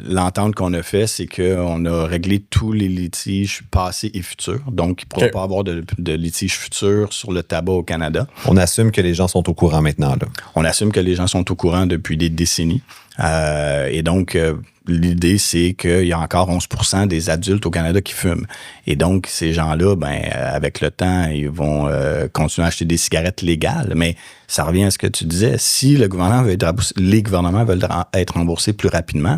l'entente qu'on a fait, c'est qu'on a réglé tous les litiges passés et futurs. Donc, il ne pourra pas avoir de litiges futurs sur le tabac au Canada. On assume que les gens sont au courant maintenant, là. On assume que les gens sont au courant depuis des décennies. Et donc, l'idée, c'est qu'il y a encore 11% des adultes au Canada qui fument. Et donc, ces gens-là, avec le temps, ils vont continuer à acheter des cigarettes légales. Mais ça revient à ce que tu disais. Si les gouvernements veulent être remboursés plus rapidement,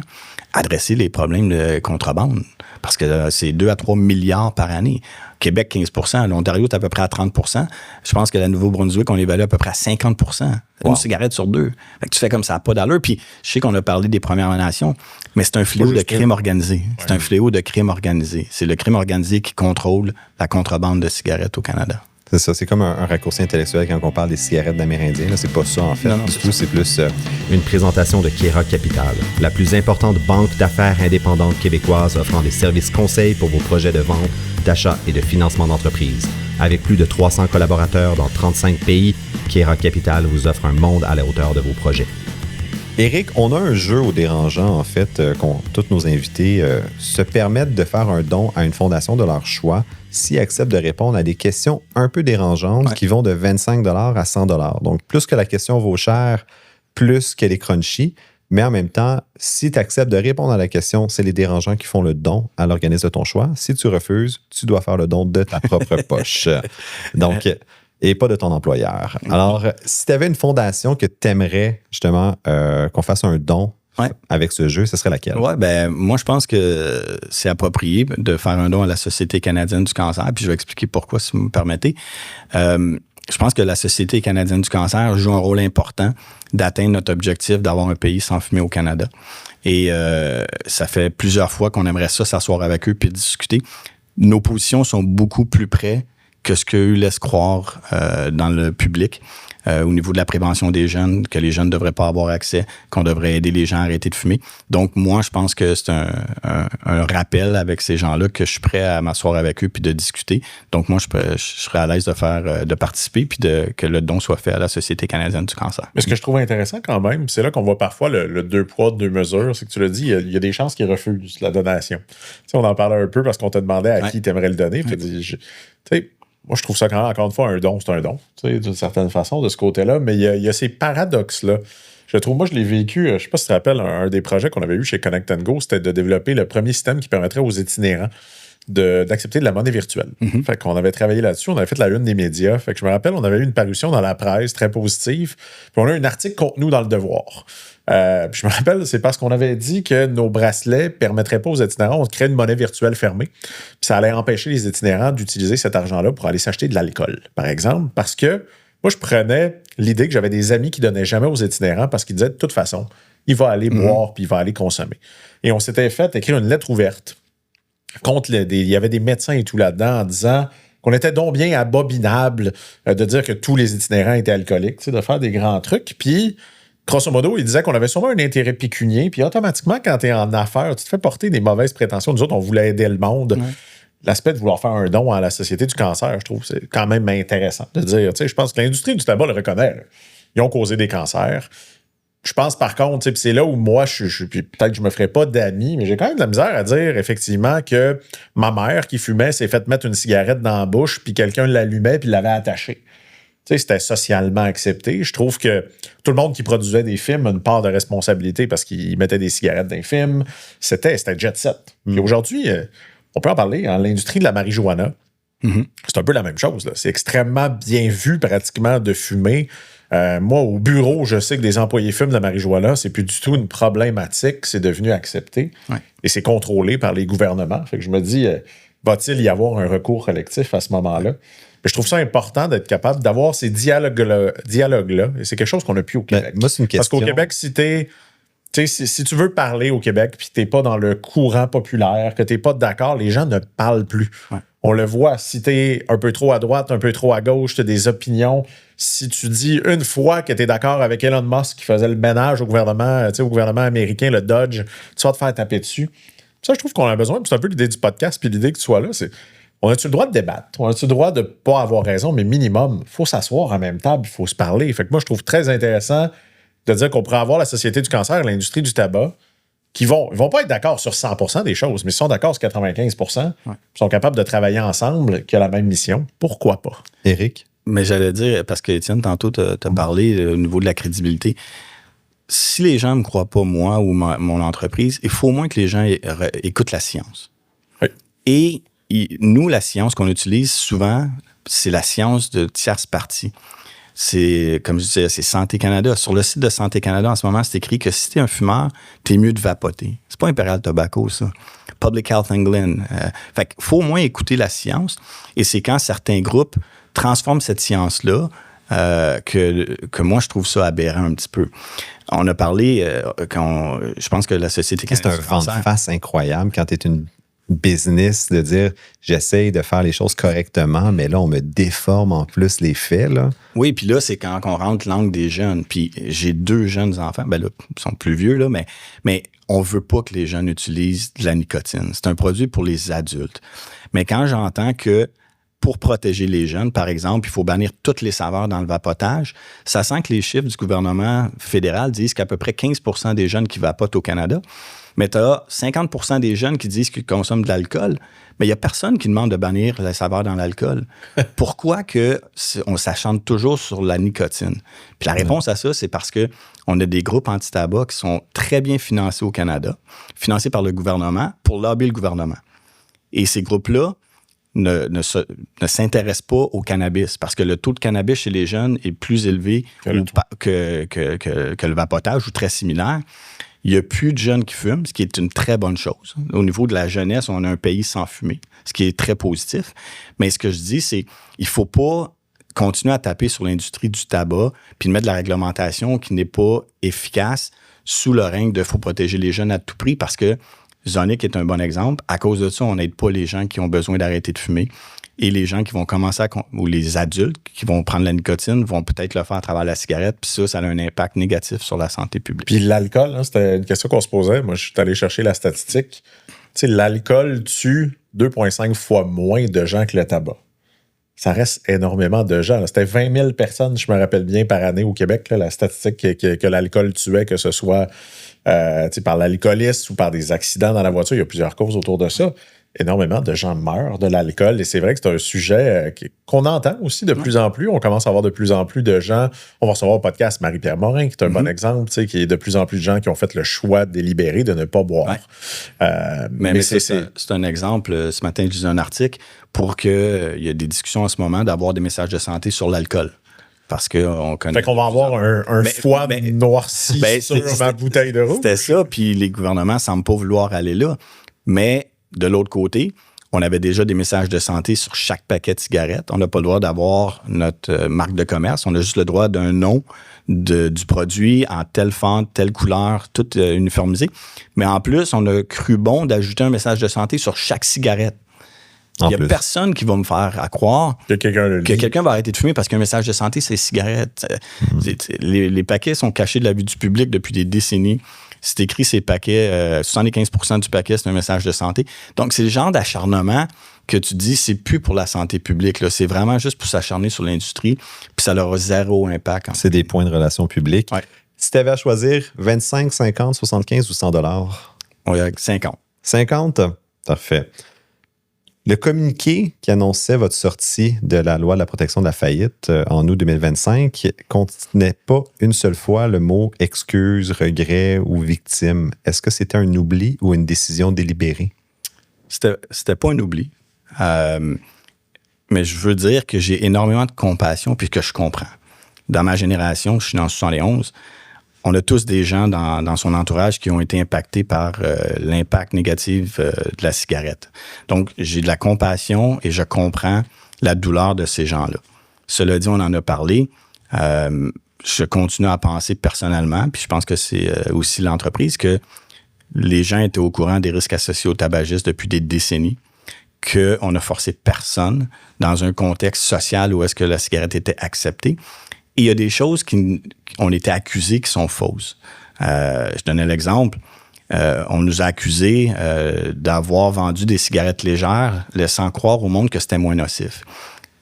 adresser les problèmes de contrebande. parce que c'est 2 à 3 milliards par année. Québec, 15 %. L'Ontario est à peu près à 30 %. Je pense que la Nouveau-Brunswick, on l'évalue à peu près à 50 %. Une cigarette sur 2. Fait que tu fais comme ça, pas d'allure. Puis je sais qu'on a parlé des Premières Nations, mais c'est un fléau de crime organisé. C'est un fléau de crime organisé. C'est le crime organisé qui contrôle la contrebande de cigarettes au Canada. C'est ça, c'est comme un raccourci intellectuel quand on parle des cigarettes d'Amérindiens. Là, c'est pas ça, en fait. Non, du tout, c'est plus une présentation de Kayrock Capital, la plus importante banque d'affaires indépendante québécoise offrant des services conseils pour vos projets de vente, d'achat et de financement d'entreprise. Avec plus de 300 collaborateurs dans 35 pays, Kayrock Capital vous offre un monde à la hauteur de vos projets. Éric, on a un jeu au dérangeant, en fait, tous nos invités se permettent de faire un don à une fondation de leur choix s'ils acceptent de répondre à des questions un peu dérangeantes qui vont de 25 $ à 100 $. Donc, plus que la question vaut cher, plus qu'elle est crunchy. Mais en même temps, si tu acceptes de répondre à la question, c'est les dérangeants qui font le don à l'organisme de ton choix. Si tu refuses, tu dois faire le don de ta propre poche. Donc, et pas de ton employeur. Alors, si tu avais une fondation que tu aimerais justement qu'on fasse un don avec ce jeu, ce serait laquelle? Oui, ben moi, je pense que c'est approprié de faire un don à la Société canadienne du cancer, puis je vais expliquer pourquoi, si vous me permettez. Je pense que la Société canadienne du cancer joue un rôle important d'atteindre notre objectif d'avoir un pays sans fumée au Canada. Et ça fait plusieurs fois qu'on aimerait ça, s'asseoir avec eux puis discuter. Nos positions sont beaucoup plus près que ce qu'eux laissent croire dans le public. Au niveau de la prévention des jeunes, que les jeunes ne devraient pas avoir accès, qu'on devrait aider les gens à arrêter de fumer. Donc, moi, je pense que c'est un rappel avec ces gens-là que je suis prêt à m'asseoir avec eux puis de discuter. Donc, moi, je serais à l'aise de participer puis que le don soit fait à la Société canadienne du cancer. Mais ce que je trouve intéressant quand même, c'est là qu'on voit parfois le 2 poids, 2 mesures. C'est que tu l'as dit, il y a des chances qu'ils refusent la donation. Tu sais, on en parlait un peu parce qu'on te demandait à qui tu aimerais le donner. Puis tu sais, moi, je trouve ça quand même, encore une fois, un don, c'est un don, tu sais, d'une certaine façon, de ce côté-là. Mais il y a ces paradoxes-là. Je trouve, moi, je l'ai vécu, je ne sais pas si tu te rappelles, un des projets qu'on avait eu chez Connect & Go, c'était de développer le premier système qui permettrait aux itinérants d'accepter de la monnaie virtuelle. Mm-hmm. Fait qu'on avait travaillé là-dessus, on avait fait la une des médias. Fait que je me rappelle, on avait eu une parution dans la presse très positive, puis on a eu un article contre nous dans Le Devoir. Puis je me rappelle, c'est parce qu'on avait dit que nos bracelets ne permettraient pas aux itinérants, on créait une monnaie virtuelle fermée, puis ça allait empêcher les itinérants d'utiliser cet argent-là pour aller s'acheter de l'alcool, par exemple, parce que moi, je prenais l'idée que j'avais des amis qui ne donnaient jamais aux itinérants parce qu'ils disaient, de toute façon, il va aller boire puis il va aller consommer. Et on s'était fait écrire une lettre ouverte contre il y avait des médecins et tout là-dedans en disant qu'on était donc bien abominable de dire que tous les itinérants étaient alcooliques, tu sais, de faire des grands trucs. Puis, grosso modo, il disait qu'on avait sûrement un intérêt pécunier. Puis, automatiquement, quand tu es en affaires, tu te fais porter des mauvaises prétentions. Nous autres, on voulait aider le monde. Ouais. L'aspect de vouloir faire un don à la Société du cancer, je trouve, c'est quand même intéressant de dire. Tu sais, je pense que l'industrie du tabac le reconnaît. Là. Ils ont causé des cancers. Je pense par contre, c'est là où moi, peut-être que je me ferais pas d'amis, mais j'ai quand même de la misère à dire effectivement que ma mère qui fumait s'est fait mettre une cigarette dans la bouche, puis quelqu'un l'allumait puis l'avait attachée. C'était socialement accepté. Je trouve que tout le monde qui produisait des films a une part de responsabilité parce qu'il mettait des cigarettes dans les films. C'était jet set. Puis aujourd'hui, on peut en parler, hein, l'industrie de la marijuana, c'est un peu la même chose. Là. C'est extrêmement bien vu pratiquement de fumer. Moi, au bureau, je sais que des employés fument de la marijuana. C'est plus du tout une problématique. C'est devenu accepté. Ouais. Et c'est contrôlé par les gouvernements. Fait que je me dis, va-t-il y avoir un recours collectif à ce moment-là? Mais je trouve ça important d'être capable d'avoir ces dialogues-là. Et c'est quelque chose qu'on n'a plus au Québec. Moi, c'est une question. Parce qu'au Québec, si tu veux parler au Québec puis que tu n'es pas dans le courant populaire, que tu n'es pas d'accord, les gens ne parlent plus. Ouais. On le voit, si tu es un peu trop à droite, un peu trop à gauche, tu as des opinions. Si tu dis une fois que tu es d'accord avec Elon Musk qui faisait le ménage au gouvernement américain, le Dodge, tu vas te faire taper dessus. Ça, je trouve qu'on a besoin. C'est un peu l'idée du podcast puis l'idée que tu sois là, c'est on a-tu le droit de débattre? On a-tu le droit de ne pas avoir raison? Mais minimum, il faut s'asseoir à la même table, il faut se parler. Fait que moi, je trouve très intéressant de dire qu'on pourrait avoir la Société du cancer, l'industrie du tabac, qui vont pas être d'accord sur 100% des choses, mais ils sont d'accord sur 95%, ils sont capables de travailler ensemble, qui a la même mission. Pourquoi pas? Éric? Mais j'allais dire, parce que Étienne, tantôt, t'as parlé au niveau de la crédibilité. Si les gens ne me croient pas, moi ou mon entreprise, il faut au moins que les gens écoutent la science. Oui. Et nous, la science qu'on utilise souvent, c'est la science de tierce partie. c'est, comme je disais, c'est Santé Canada. Sur le site de Santé Canada, en ce moment, c'est écrit que si t'es un fumeur, t'es mieux de vapoter. C'est pas Imperial Tobacco, ça. Public Health England. Fait qu'il faut au moins écouter la science. Et c'est quand certains groupes transforment cette science-là que moi, je trouve ça aberrant un petit peu. On a parlé, je pense que la Société canadienne... C'est un vent de face incroyable quand tu es une business de dire j'essaye de faire les choses correctement, mais là, on me déforme en plus les faits. Là. Oui, puis là, c'est quand on rentre l'angle des jeunes. Puis j'ai 2 jeunes enfants, ben là, ils sont plus vieux, là, mais on veut pas que les jeunes utilisent de la nicotine. C'est un produit pour les adultes. Mais quand j'entends que pour protéger les jeunes, par exemple, il faut bannir toutes les saveurs dans le vapotage, ça sent que les chiffres du gouvernement fédéral disent qu'à peu près 15% des jeunes qui vapotent au Canada, mais tu as 50% des jeunes qui disent qu'ils consomment de l'alcool, mais il n'y a personne qui demande de bannir la saveur dans l'alcool. Pourquoi on s'achante toujours sur la nicotine? Puis la réponse à ça, c'est parce qu'on a des groupes anti-tabac qui sont très bien financés au Canada, financés par le gouvernement pour lobbyer le gouvernement. Et ces groupes-là ne s'intéressent pas au cannabis parce que le taux de cannabis chez les jeunes est plus élevé que le vapotage ou très similaire. Il n'y a plus de jeunes qui fument, ce qui est une très bonne chose. Au niveau de la jeunesse, on a un pays sans fumée, ce qui est très positif. Mais ce que je dis, c'est qu'il ne faut pas continuer à taper sur l'industrie du tabac puis de mettre de la réglementation qui n'est pas efficace sous le règne de « faut protéger les jeunes à tout prix » parce que Zonic est un bon exemple. À cause de ça, on n'aide pas les gens qui ont besoin d'arrêter de fumer. Et les gens qui vont commencer ou les adultes qui vont prendre la nicotine vont peut-être le faire à travers la cigarette. Puis ça a un impact négatif sur la santé publique. Puis l'alcool, hein, c'était une question qu'on se posait. Moi, je suis allé chercher la statistique. Tu sais, l'alcool tue 2,5 fois moins de gens que le tabac. Ça reste énormément de gens. Là. C'était 20 000 personnes, je me rappelle bien, par année au Québec, là, la statistique que l'alcool tuait, que ce soit par l'alcoolisme ou par des accidents dans la voiture. Il y a plusieurs causes autour de ça. Énormément de gens meurent de l'alcool et c'est vrai que c'est un sujet qu'on entend aussi de plus en plus. On commence à avoir de plus en plus de gens. On va recevoir au podcast Marie-Pierre Morin, qui est un bon exemple, qui est de plus en plus de gens qui ont fait le choix délibéré de ne pas boire. Ouais. Mais c'est un exemple. Ce matin, je lisais un article pour qu'il y ait des discussions en ce moment d'avoir des messages de santé sur l'alcool. Parce qu'on connaît. Fait qu'on va avoir un foie noirci sur ma bouteille de rouge. C'était ça, puis les gouvernements ne semblent pas vouloir aller là. Mais de l'autre côté, on avait déjà des messages de santé sur chaque paquet de cigarettes. On n'a pas le droit d'avoir notre marque de commerce. On a juste le droit d'un nom du produit en telle fente, telle couleur, tout uniformisé. Mais en plus, on a cru bon d'ajouter un message de santé sur chaque cigarette. Il n'y a personne qui va me faire croire que quelqu'un va arrêter de fumer parce qu'un message de santé, c'est cigarette. Les paquets sont cachés de la vue du public depuis des décennies. C'est écrit ces paquets, 75% du paquet, c'est un message de santé. Donc, c'est le genre d'acharnement que tu dis, c'est plus pour la santé publique. Là. C'est vraiment juste pour s'acharner sur l'industrie, puis ça leur a 0 impact. C'est des points de relation publique. Ouais. Si tu avais à choisir 25, 50, 75 ou 100 $? Oui, 50. 50? Parfait. Le communiqué qui annonçait votre sortie de la loi de la protection de la faillite en août 2025 contenait pas une seule fois le mot « excuse »,« regret » ou « victime ». Est-ce que c'était un oubli ou une décision délibérée? C'était pas un oubli. Mais je veux dire que j'ai énormément de compassion puis que je comprends. Dans ma génération, je suis dans 71, on a tous des gens dans son entourage qui ont été impactés par l'impact négatif de la cigarette. Donc, j'ai de la compassion et je comprends la douleur de ces gens-là. Cela dit, on en a parlé. Je continue à penser personnellement, puis je pense que c'est aussi l'entreprise, que les gens étaient au courant des risques associés au tabagisme depuis des décennies, qu'on n'a forcé personne dans un contexte social où est-ce que la cigarette était acceptée. Et il y a des choses qui ont été accusées qui sont fausses. Je donnais l'exemple. On nous a accusés d'avoir vendu des cigarettes légères, laissant croire au monde que c'était moins nocif.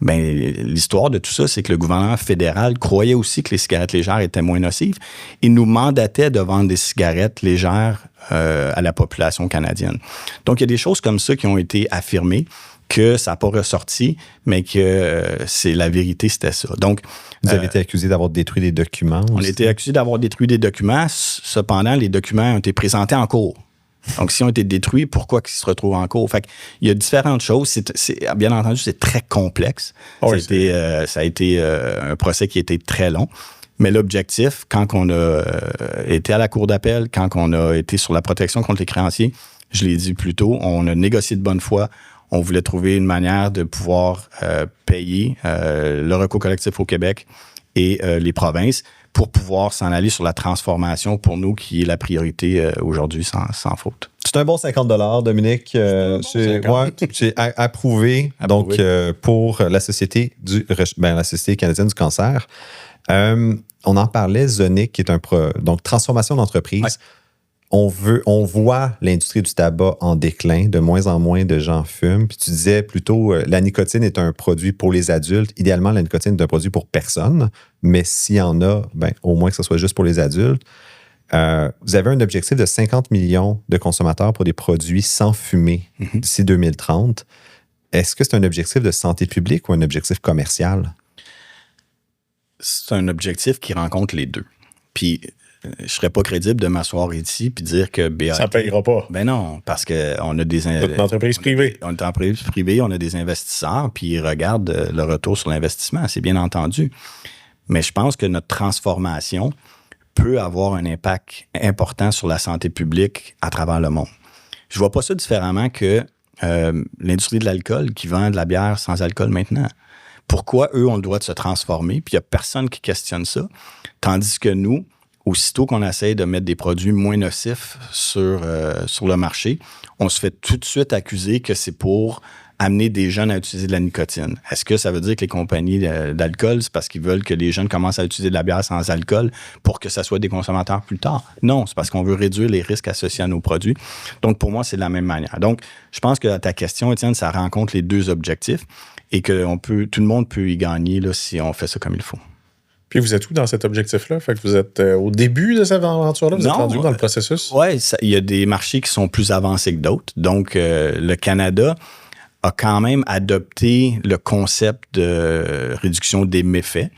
Bien, l'histoire de tout ça, c'est que le gouvernement fédéral croyait aussi que les cigarettes légères étaient moins nocives. Il nous mandatait de vendre des cigarettes légères à la population canadienne. Donc, il y a des choses comme ça qui ont été affirmées, que ça n'a pas ressorti, mais que c'est la vérité, c'était ça. Donc, vous avez été accusé d'avoir détruit des documents aussi. On a été accusé d'avoir détruit des documents. Cependant, les documents ont été présentés en cours. Donc, s'ils ont été détruits, pourquoi qu'ils se retrouvent en cours? Fait qu'il y a différentes choses. Bien entendu, c'est très complexe. Oui, ça a été un procès qui a été très long. Mais l'objectif, quand on a été à la cour d'appel, quand on a été sur la protection contre les créanciers, je l'ai dit plus tôt, on a négocié de bonne foi. On voulait trouver une manière de pouvoir payer le recours collectif au Québec et les provinces pour pouvoir s'en aller sur la transformation pour nous, qui est la priorité aujourd'hui sans faute. C'est un bon 50 $, Dominique. J'ai approuvé. Donc, pour la Société la Société canadienne du cancer. On en parlait, Zonic, qui est donc transformation d'entreprise. Ouais. On voit l'industrie du tabac en déclin, de moins en moins de gens fument. Puis tu disais plutôt, la nicotine est un produit pour les adultes. Idéalement, la nicotine est un produit pour personne, mais s'il y en a, au moins que ce soit juste pour les adultes. Vous avez un objectif de 50 millions de consommateurs pour des produits sans fumer d'ici 2030. Est-ce que c'est un objectif de santé publique ou un objectif commercial? C'est un objectif qui rencontre les deux. Puis, je ne serais pas crédible de m'asseoir ici puis dire que BAT... Ça ne payera pas. Ben non, parce qu'on a des... une entreprise privée. On est en entreprise privée, on a des investisseurs, puis ils regardent le retour sur l'investissement, c'est bien entendu. Mais je pense que notre transformation peut avoir un impact important sur la santé publique à travers le monde. Je ne vois pas ça différemment que l'industrie de l'alcool qui vend de la bière sans alcool maintenant. Pourquoi eux ont le droit de se transformer, puis il n'y a personne qui questionne ça, tandis que nous, aussitôt qu'on essaie de mettre des produits moins nocifs sur le marché, on se fait tout de suite accuser que c'est pour amener des jeunes à utiliser de la nicotine. Est-ce que ça veut dire que les compagnies d'alcool, c'est parce qu'ils veulent que les jeunes commencent à utiliser de la bière sans alcool pour que ça soit des consommateurs plus tard? Non, c'est parce qu'on veut réduire les risques associés à nos produits. Donc, pour moi, c'est de la même manière. Donc, je pense que à ta question, Étienne, ça rencontre les deux objectifs et que tout le monde peut y gagner là, si on fait ça comme il faut. Puis vous êtes où dans cet objectif-là? Fait que vous êtes au début de cette aventure-là? Vous êtes rendu où dans le processus? Oui, il y a des marchés qui sont plus avancés que d'autres. Donc, le Canada a quand même adopté le concept de réduction des méfaits,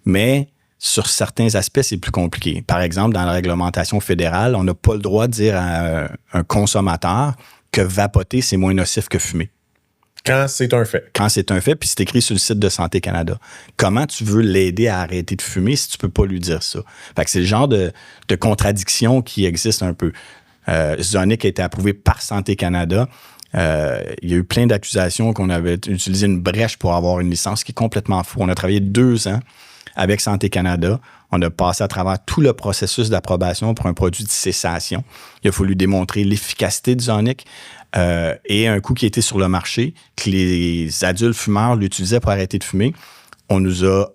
mais sur certains aspects, c'est plus compliqué. Par exemple, dans la réglementation fédérale, on n'a pas le droit de dire à un consommateur que vapoter, c'est moins nocif que fumer. Quand c'est un fait. Quand c'est un fait, puis c'est écrit sur le site de Santé Canada. Comment tu veux l'aider à arrêter de fumer si tu peux pas lui dire ça? Fait que c'est le genre de contradiction qui existe un peu. Zonic a été approuvé par Santé Canada. Il y a eu plein d'accusations qu'on avait utilisé une brèche pour avoir une licence qui est complètement faux. On a travaillé 2 ans avec Santé Canada. On a passé à travers tout le processus d'approbation pour un produit de cessation. Il a fallu démontrer l'efficacité de Zonic et un coup qui était sur le marché, que les adultes fumeurs l'utilisaient pour arrêter de fumer. On nous a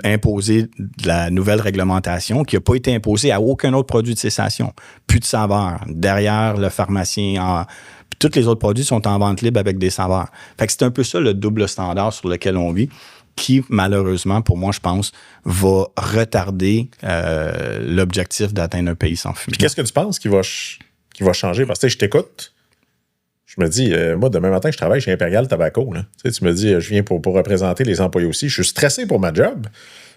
imposé de la nouvelle réglementation qui n'a pas été imposée à aucun autre produit de cessation. Plus de saveur. Derrière le pharmacien, tous les autres produits sont en vente libre avec des saveurs. Fait que c'est un peu ça le double standard sur lequel on vit, qui, malheureusement, pour moi, je pense, va retarder l'objectif d'atteindre un pays sans fumée. Puis qu'est-ce que tu penses qui va changer? Parce que je t'écoute, je me dis, moi, demain matin, je travaille chez Imperial Tobacco. Là. Tu me dis, je viens pour représenter les employés aussi. Je suis stressé pour ma job.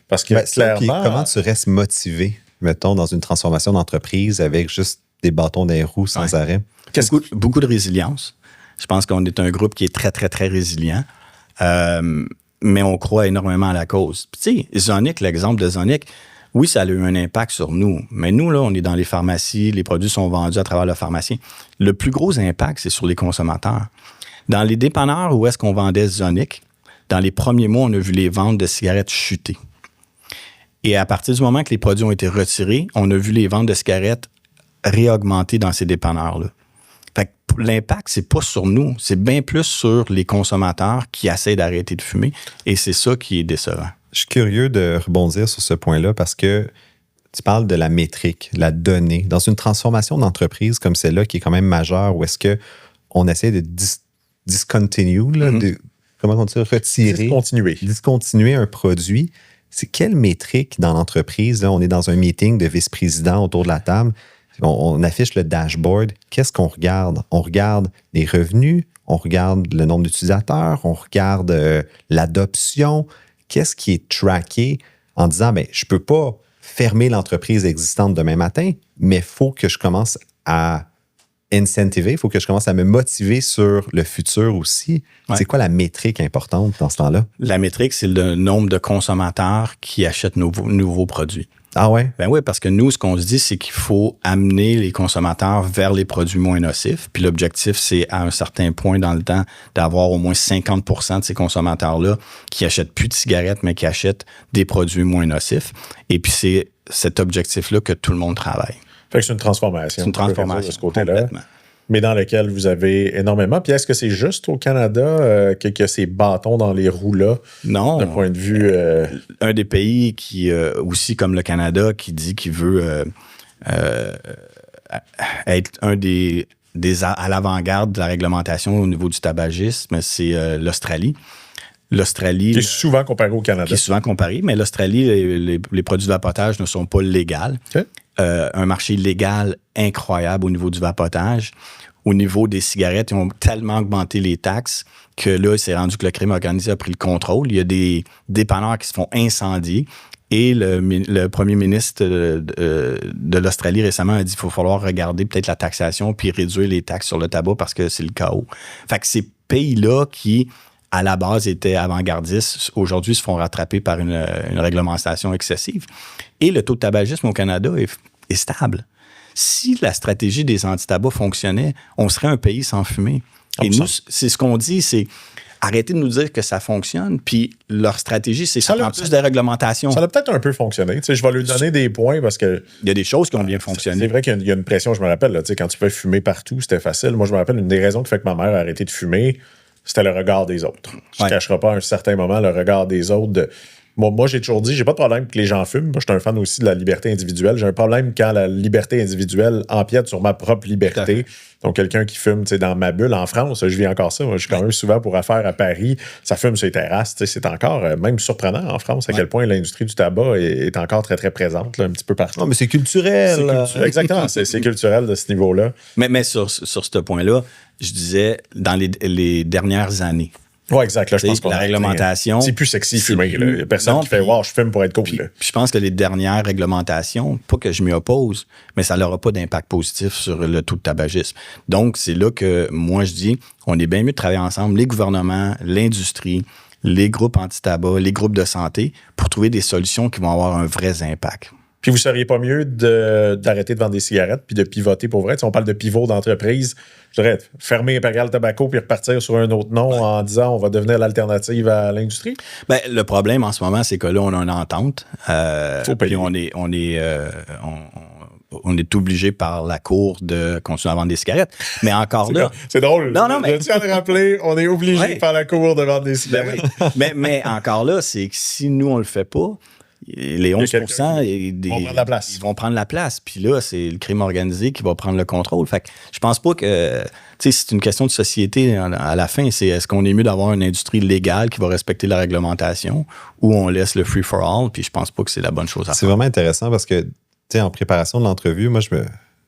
Parce que clairement... Comment tu restes motivé, mettons, dans une transformation d'entreprise avec juste des bâtons dans les roues sans arrêt? Beaucoup de résilience. Je pense qu'on est un groupe qui est très, très, très résilient. Mais on croit énormément à la cause. Puis, tu sais, Zonic, l'exemple de Zonic, oui, ça a eu un impact sur nous. Mais nous, là, on est dans les pharmacies, les produits sont vendus à travers le pharmacien. Le plus gros impact, c'est sur les consommateurs. Dans les dépanneurs où est-ce qu'on vendait Zonic, dans les premiers mois, on a vu les ventes de cigarettes chuter. Et à partir du moment que les produits ont été retirés, on a vu les ventes de cigarettes réaugmenter dans ces dépanneurs-là. Fait que l'impact, c'est pas sur nous, c'est bien plus sur les consommateurs qui essaient d'arrêter de fumer. Et c'est ça qui est décevant. Je suis curieux de rebondir sur ce point-là parce que tu parles de la métrique, la donnée. Dans une transformation d'entreprise comme celle-là, qui est quand même majeure, où est-ce qu'on essaie de discontinue, là, comment on dit, retirer, discontinuer un produit, c'est quelle métrique dans l'entreprise? Là, on est dans un meeting de vice-présidents autour de la table. On affiche le dashboard. Qu'est-ce qu'on regarde? On regarde les revenus, on regarde le nombre d'utilisateurs, on regarde l'adoption. Qu'est-ce qui est tracké en disant, je ne peux pas fermer l'entreprise existante demain matin, mais il faut que je commence à incentiver, il faut que je commence à me motiver sur le futur aussi. Ouais. C'est quoi la métrique importante dans ce temps-là? La métrique, c'est le nombre de consommateurs qui achètent nos nouveaux produits. Ah ouais? Ben oui, parce que nous, ce qu'on se dit, c'est qu'il faut amener les consommateurs vers les produits moins nocifs. Puis l'objectif, c'est à un certain point dans le temps d'avoir au moins 50% de ces consommateurs-là qui achètent plus de cigarettes, mais qui achètent des produits moins nocifs. Et puis c'est cet objectif-là que tout le monde travaille. Fait que c'est une transformation. C'est une transformation de ce côté-là. Mais dans lequel vous avez énormément. Puis est-ce que c'est juste au Canada qu'il y a ces bâtons dans les roues-là? Non. D'un point de vue... Un des pays qui, aussi comme le Canada, qui dit qu'il veut être un des à l'avant-garde de la réglementation au niveau du tabagisme, c'est l'Australie. L'Australie... Qui est souvent comparé au Canada. Qui est souvent comparé, mais l'Australie, les produits de vapotage ne sont pas légaux. Okay. Un marché légal incroyable au niveau du vapotage. Au niveau des cigarettes, ils ont tellement augmenté les taxes que là, il s'est rendu que le crime organisé a pris le contrôle. Il y a des dépanneurs qui se font incendier. Et le premier ministre de l'Australie récemment a dit qu'il va falloir regarder peut-être la taxation puis réduire les taxes sur le tabac parce que c'est le chaos. Fait que ces pays-là qui, à la base, étaient avant-gardistes, aujourd'hui se font rattraper par une réglementation excessive. Et le taux de tabagisme au Canada est stable. Si la stratégie des anti-tabac fonctionnait, on serait un pays sans fumée. Et nous, c'est ce qu'on dit, c'est arrêtez de nous dire que ça fonctionne, puis leur stratégie, c'est ça en plus de réglementation. Ça a peut-être un peu fonctionné. Tu sais, je vais lui donner des points parce que... Il y a des choses qui ont bien fonctionné. C'est vrai qu'il y a une pression, je me rappelle, là, tu sais, quand tu peux fumer partout, c'était facile. Moi, je me rappelle, une des raisons qui fait que ma mère a arrêté de fumer, c'était le regard des autres. Je ne cacherai pas à un certain moment le regard des autres. Moi, j'ai toujours dit, j'ai pas de problème que les gens fument. Moi, je suis un fan aussi de la liberté individuelle. J'ai un problème quand la liberté individuelle empiète sur ma propre liberté. Donc, quelqu'un qui fume dans ma bulle en France, je vis encore ça. Moi, je suis quand même souvent pour affaires à Paris. Ça fume sur les terrasses. C'est encore même surprenant en France à quel point l'industrie du tabac est encore très, très présente, là, un petit peu partout. Non, mais c'est culturel. Exactement, c'est culturel de ce niveau-là. Mais sur ce point-là, je disais, dans les dernières années, oui, exact. Là, je pense que la réglementation. C'est plus sexy fumer. Il n'y a personne qui fait wow, je fume pour être cool. Puis je pense que les dernières réglementations, pas que je m'y oppose, mais ça n'aura pas d'impact positif sur le taux de tabagisme. Donc, c'est là que moi, je dis, on est bien mieux de travailler ensemble, les gouvernements, l'industrie, les groupes anti-tabac, les groupes de santé, pour trouver des solutions qui vont avoir un vrai impact. Puis vous seriez pas mieux d'arrêter de vendre des cigarettes puis de pivoter pour vrai? Si on parle de pivot d'entreprise, je dirais fermer Imperial Tobacco puis repartir sur un autre nom en disant on va devenir l'alternative à l'industrie? Bien, le problème en ce moment, c'est que là, on a une entente. Faut payer. Puis on est obligé par la Cour de continuer à vendre des cigarettes. Mais encore là... C'est drôle. Non, mais... Je tiens à le rappeler, on est obligé par la Cour de vendre des cigarettes. mais encore là, c'est que si nous, on le fait pas, les 11%, ils vont prendre la place. Puis là, c'est le crime organisé qui va prendre le contrôle. Fait que je pense pas que... Tu sais, c'est une question de société à la fin. C'est est-ce qu'on est mieux d'avoir une industrie légale qui va respecter la réglementation ou on laisse le free for all? Puis je pense pas que c'est la bonne chose à faire. C'est vraiment intéressant parce que, tu sais, en préparation de l'entrevue, moi,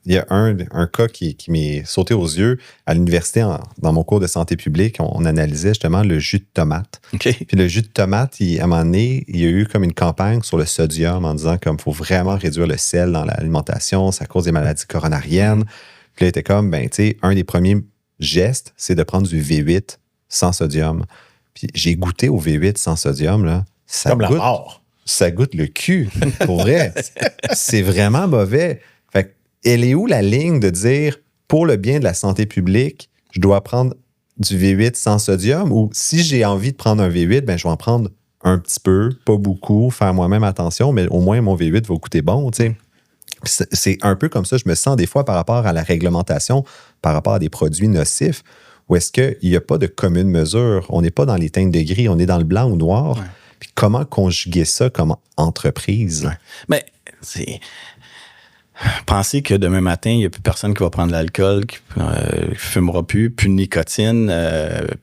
il y a un cas qui m'est sauté aux yeux à l'université dans mon cours de santé publique. On analysait justement le jus de tomate. Okay. Puis le jus de tomate, à un moment donné, il y a eu comme une campagne sur le sodium en disant comme faut vraiment réduire le sel dans l'alimentation, ça cause des maladies coronariennes. Puis là, il était comme, ben, tu sais, un des premiers gestes, c'est de prendre du V8 sans sodium. Puis j'ai goûté au V8 sans sodium, là. Ça comme goûte, la mort. Ça goûte le cul, pour vrai. C'est vraiment mauvais. Fait que, elle est où la ligne de dire, pour le bien de la santé publique, je dois prendre du V8 sans sodium ou si j'ai envie de prendre un V8, ben, je vais en prendre un petit peu, pas beaucoup, faire moi-même attention, mais au moins mon V8 va goûter bon, tu sais. C'est un peu comme ça, je me sens des fois par rapport à la réglementation, par rapport à des produits nocifs, où est-ce qu'il n'y a pas de commune mesure, on n'est pas dans les teintes de gris, on est dans le blanc ou noir. Ouais. Puis comment conjuguer ça comme entreprise? Ouais. Mais c'est... Penser que demain matin, il n'y a plus personne qui va prendre de l'alcool, qui ne fumera plus de nicotine,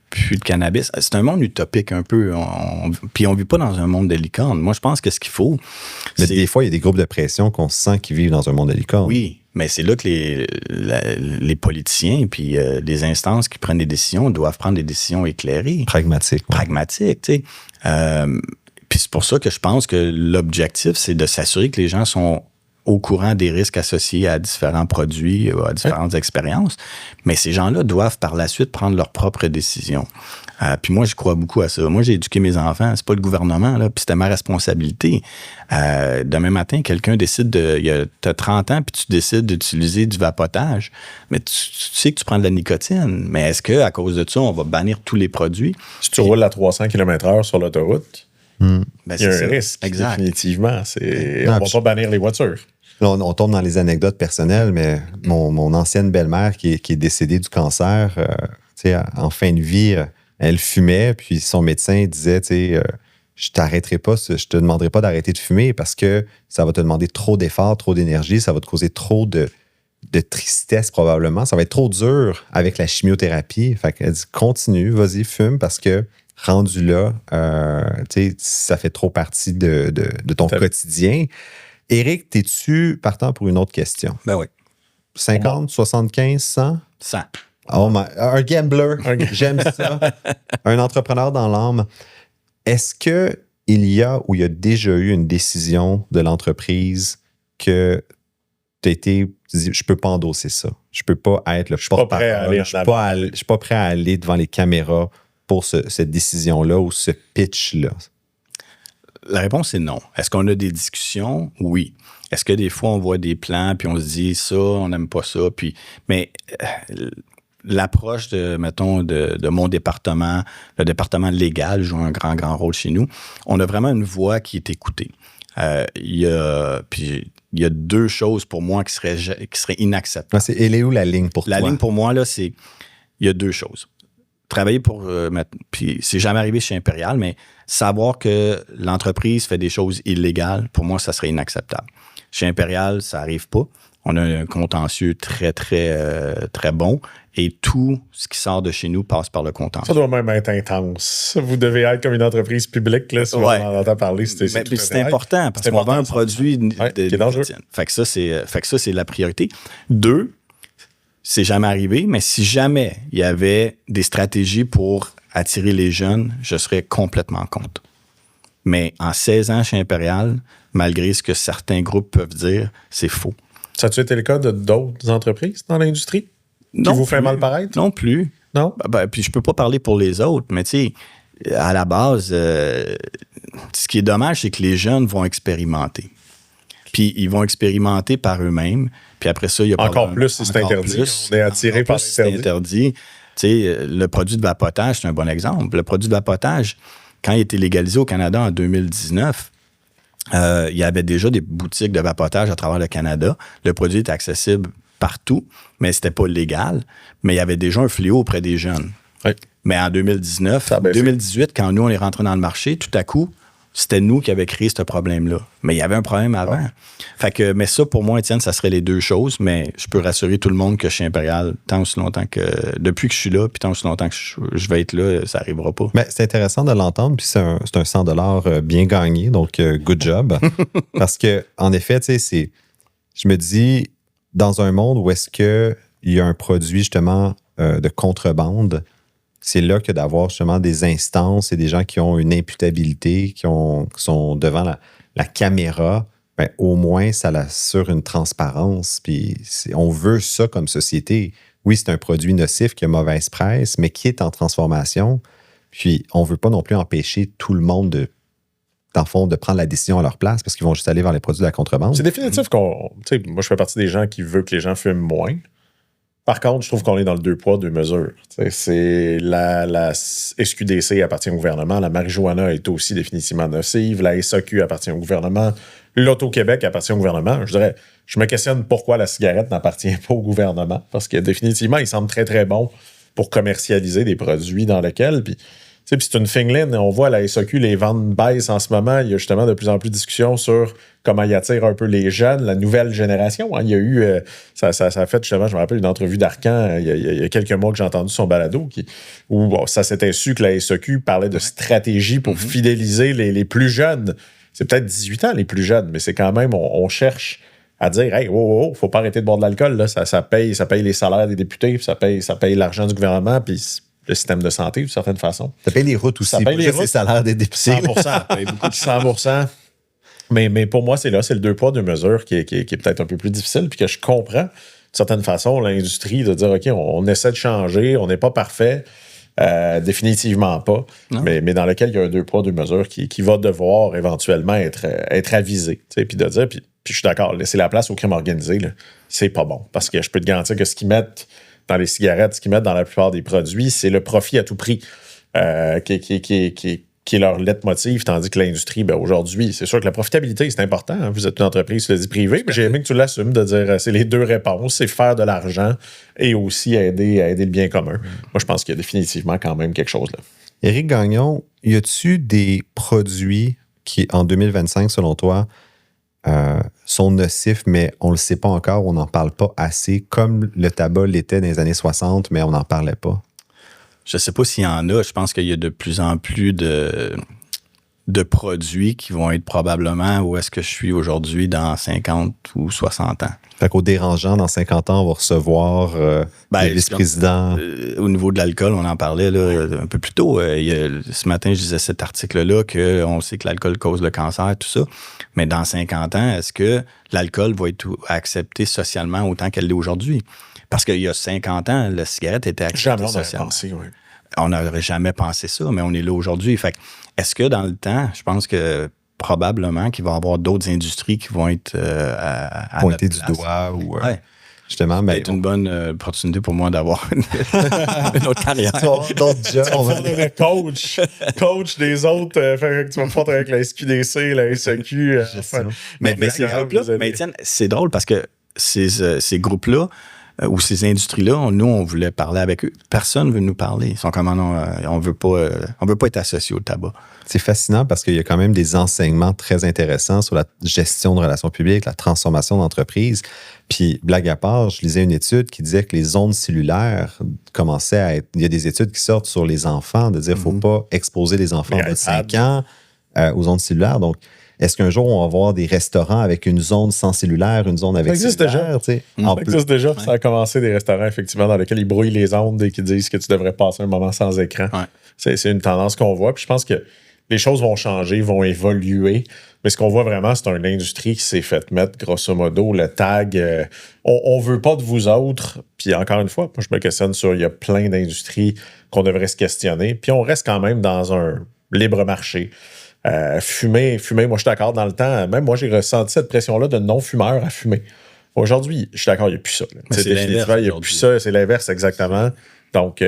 plus de cannabis. C'est un monde utopique un peu. Puis on ne vit pas dans un monde de licorne. Moi, je pense que ce qu'il faut... Mais des fois, il y a des groupes de pression qu'on sent qui vivent dans un monde de licorne. Oui, mais c'est là que les politiciens puis les instances qui prennent des décisions doivent prendre des décisions éclairées. Pragmatiques. Ouais. Pragmatiques, tu sais. Puis c'est pour ça que je pense que l'objectif, c'est de s'assurer que les gens sont au courant des risques associés à différents produits, à différentes expériences. Mais ces gens-là doivent par la suite prendre leurs propres décisions. Puis moi, je crois beaucoup à ça. Moi, j'ai éduqué mes enfants. C'est pas le gouvernement, là, puis c'était ma responsabilité. Demain matin, quelqu'un décide t'as 30 ans, puis tu décides d'utiliser du vapotage. Mais tu sais que tu prends de la nicotine. Mais est-ce qu'à cause de ça, on va bannir tous les produits? Si tu roules à 300 km/h sur l'autoroute, ben, il y a un risque, exact. Définitivement. On va pas bannir les voitures. On tombe dans les anecdotes personnelles, mais mon ancienne belle-mère qui est décédée du cancer, en fin de vie, elle fumait, puis son médecin disait, je t'arrêterai pas, je te demanderai pas d'arrêter de fumer parce que ça va te demander trop d'efforts, trop d'énergie, ça va te causer trop de tristesse probablement, ça va être trop dur avec la chimiothérapie. Fait qu'elle dit, continue, vas-y, fume parce que rendu là, ça fait trop partie de ton quotidien. Éric, t'es-tu partant pour une autre question? Ben oui. 50, 75, 100? 100. Oh un gambler, j'aime ça. Un entrepreneur dans l'âme. Est-ce qu'il y a ou il y a déjà eu une décision de l'entreprise que tu dis, je peux pas endosser ça. Je peux pas être le porte-parole. Je suis pas prêt à aller devant les caméras pour cette décision-là ou ce pitch-là? La réponse est non. Est-ce qu'on a des discussions? Oui. Est-ce que des fois, on voit des plans puis on se dit ça, on n'aime pas ça? Mais l'approche de mon département, le département légal joue un grand rôle chez nous. On a vraiment une voix qui est écoutée. Il y a deux choses pour moi qui seraient inacceptables. Elle est où la ligne pour toi? La ligne pour moi, là, il y a deux choses. Travailler pour... puis c'est jamais arrivé chez Impérial, mais savoir que l'entreprise fait des choses illégales, pour moi, ça serait inacceptable. Chez Impérial, ça n'arrive pas. On a un contentieux très, très, très bon et tout ce qui sort de chez nous passe par le contentieux. Ça doit même être intense. Vous devez être comme une entreprise publique, là, si on en entend parler. C'est important parce qu'on vend un produit qui est dangereux. Fait que ça, c'est la priorité. 2, c'est jamais arrivé, mais si jamais il y avait des stratégies pour attirer les jeunes, je serais complètement contre. Mais en 16 ans chez Impérial, malgré ce que certains groupes peuvent dire, c'est faux. Ça a-tu été le cas de d'autres entreprises dans l'industrie qui vous fait mal paraître? Non plus. Non? Puis je peux pas parler pour les autres, mais tu sais, à la base, ce qui est dommage, c'est que les jeunes vont expérimenter. Puis ils vont expérimenter par eux-mêmes. Puis après ça, il y a encore plus si c'est interdit. On est attiré par l'interdit. Tu sais, le produit de vapotage, c'est un bon exemple. Le produit de vapotage, quand il a été légalisé au Canada en 2019, il y avait déjà des boutiques de vapotage à travers le Canada. Le produit était accessible partout, mais c'était pas légal. Mais il y avait déjà un fléau auprès des jeunes. Oui. Mais en 2018, quand nous, on est rentré dans le marché, tout à coup, c'était nous qui avions créé ce problème-là. Mais il y avait un problème avant. Ouais. Fait que, mais ça, pour moi, Étienne, ça serait les deux choses. Mais je peux rassurer tout le monde que chez Impérial, tant aussi longtemps que... Depuis que je suis là, puis tant aussi longtemps que je vais être là, ça n'arrivera pas. Mais c'est intéressant de l'entendre, puis c'est un 100$ bien gagné, donc good job. Parce que, en effet, tu sais, je me dis, dans un monde où est-ce qu'il y a un produit, justement, de contrebande, c'est là que d'avoir justement des instances et des gens qui ont une imputabilité, qui sont devant la caméra, ben, au moins, ça assure une transparence. Puis on veut ça comme société. Oui, c'est un produit nocif qui a mauvaise presse, mais qui est en transformation. Puis on ne veut pas non plus empêcher tout le monde dans le fond, de prendre la décision à leur place parce qu'ils vont juste aller vers les produits de la contrebande. C'est définitif moi, je fais partie des gens qui veulent que les gens fument moins. Par contre, je trouve qu'on est dans le 2 poids, 2 mesures. C'est la SQDC appartient au gouvernement, la marijuana est aussi définitivement nocive, la SAQ appartient au gouvernement, l'Auto-Québec appartient au gouvernement. Je me questionne pourquoi la cigarette n'appartient pas au gouvernement, parce que définitivement, il semble très, très bon pour commercialiser des produits dans lesquels... Puis c'est une fine ligne. On voit à la SAQ, les ventes baissent en ce moment. Il y a justement de plus en plus de discussions sur comment il attire un peu les jeunes, la nouvelle génération. Il y a eu, ça a fait justement, je me rappelle une entrevue d'Arcan il y a quelques mois que j'ai entendu son balado où ça s'était su que la SAQ parlait de stratégie pour fidéliser les plus jeunes. C'est peut-être 18 ans les plus jeunes, mais c'est quand même, on cherche à dire, hey, faut pas arrêter de boire de l'alcool. Là. Ça paye les salaires des députés, ça paye l'argent du gouvernement, puis le système de santé, d'une certaine façon. Ça paye les routes aussi. Ça paye les salaires des députés. 100%. Ça paye beaucoup de 100%. Mais pour moi, c'est le 2 poids, 2 mesures qui est peut-être un peu plus difficile, puis que je comprends, d'une certaine façon, l'industrie de dire, OK, on essaie de changer, on n'est pas parfait, définitivement pas, mais dans lequel il y a un 2 poids, 2 mesures qui va devoir éventuellement être avisé. Puis de dire, puis je suis d'accord, laisser la place au crime organisé, là, c'est pas bon. Parce que je peux te garantir que ce qu'ils mettent dans les cigarettes, ce qu'ils mettent dans la plupart des produits, c'est le profit à tout prix qui est leur leitmotiv, tandis que l'industrie, aujourd'hui, c'est sûr que la profitabilité, c'est important. Hein. Vous êtes une entreprise, tu l'as dit, privée, mais j'ai aimé que tu l'assumes de dire c'est les 2 réponses, c'est faire de l'argent et aussi aider le bien commun. Moi, je pense qu'il y a définitivement quand même quelque chose là. Éric Gagnon, y a-tu des produits qui, en 2025, selon toi, sont nocifs, mais on ne le sait pas encore, on n'en parle pas assez, comme le tabac l'était dans les années 60, mais on n'en parlait pas? Je ne sais pas s'il y en a. Je pense qu'il y a de plus en plus de produits qui vont être probablement où est-ce que je suis aujourd'hui dans 50 ou 60 ans. Fait qu'au dérangeant, dans 50 ans, on va recevoir le vice-président. Au niveau de l'alcool, on en parlait là, un peu plus tôt. Ce matin, je disais cet article-là qu'on sait que l'alcool cause le cancer, tout ça. Mais dans 50 ans, est-ce que l'alcool va être accepté socialement autant qu'elle l'est aujourd'hui? Parce qu'il y a 50 ans, la cigarette était acceptée socialement. On n'aurait jamais pensé ça, mais on est là aujourd'hui. Fait que, est-ce que dans le temps, je pense que probablement qu'il va y avoir d'autres industries qui vont être à pointer du doigt ou justement. C'est une bonne opportunité pour moi d'avoir une autre carrière. D'autres jobs. On va devenir coach des autres. Tu vas faire avec la SQDC, la SAQ. Mais Étienne, c'est drôle parce que ces groupes-là, ou ces industries-là, nous, on voulait parler avec eux. Personne ne veut nous parler. Ils sont comme, on veut pas être associés au tabac. C'est fascinant parce qu'il y a quand même des enseignements très intéressants sur la gestion de relations publiques, la transformation d'entreprise. Puis, blague à part, je lisais une étude qui disait que les ondes cellulaires commençaient à être... Il y a des études qui sortent sur les enfants, de dire qu'il ne faut pas exposer les enfants de 5 ans aux ondes cellulaires. Donc, est-ce qu'un jour, on va avoir des restaurants avec une zone sans cellulaire, une zone avec cellulaire? Ça existe déjà. Ouais. Ça a commencé des restaurants, effectivement, dans lesquels ils brouillent les ondes et qui disent que tu devrais passer un moment sans écran. Ouais. C'est une tendance qu'on voit. Puis je pense que les choses vont changer, vont évoluer. Mais ce qu'on voit vraiment, c'est une industrie qui s'est faite mettre, grosso modo, le tag on veut pas de vous autres. Puis encore une fois, moi, je me questionne sur il y a plein d'industries qu'on devrait se questionner. Puis on reste quand même dans un libre marché. Fumer, moi je suis d'accord, dans le temps, même moi j'ai ressenti cette pression-là de non-fumeur à fumer. Aujourd'hui, je suis d'accord, il n'y a plus ça. C'est définitivement, il n'y a plus ça, c'est l'inverse exactement. Donc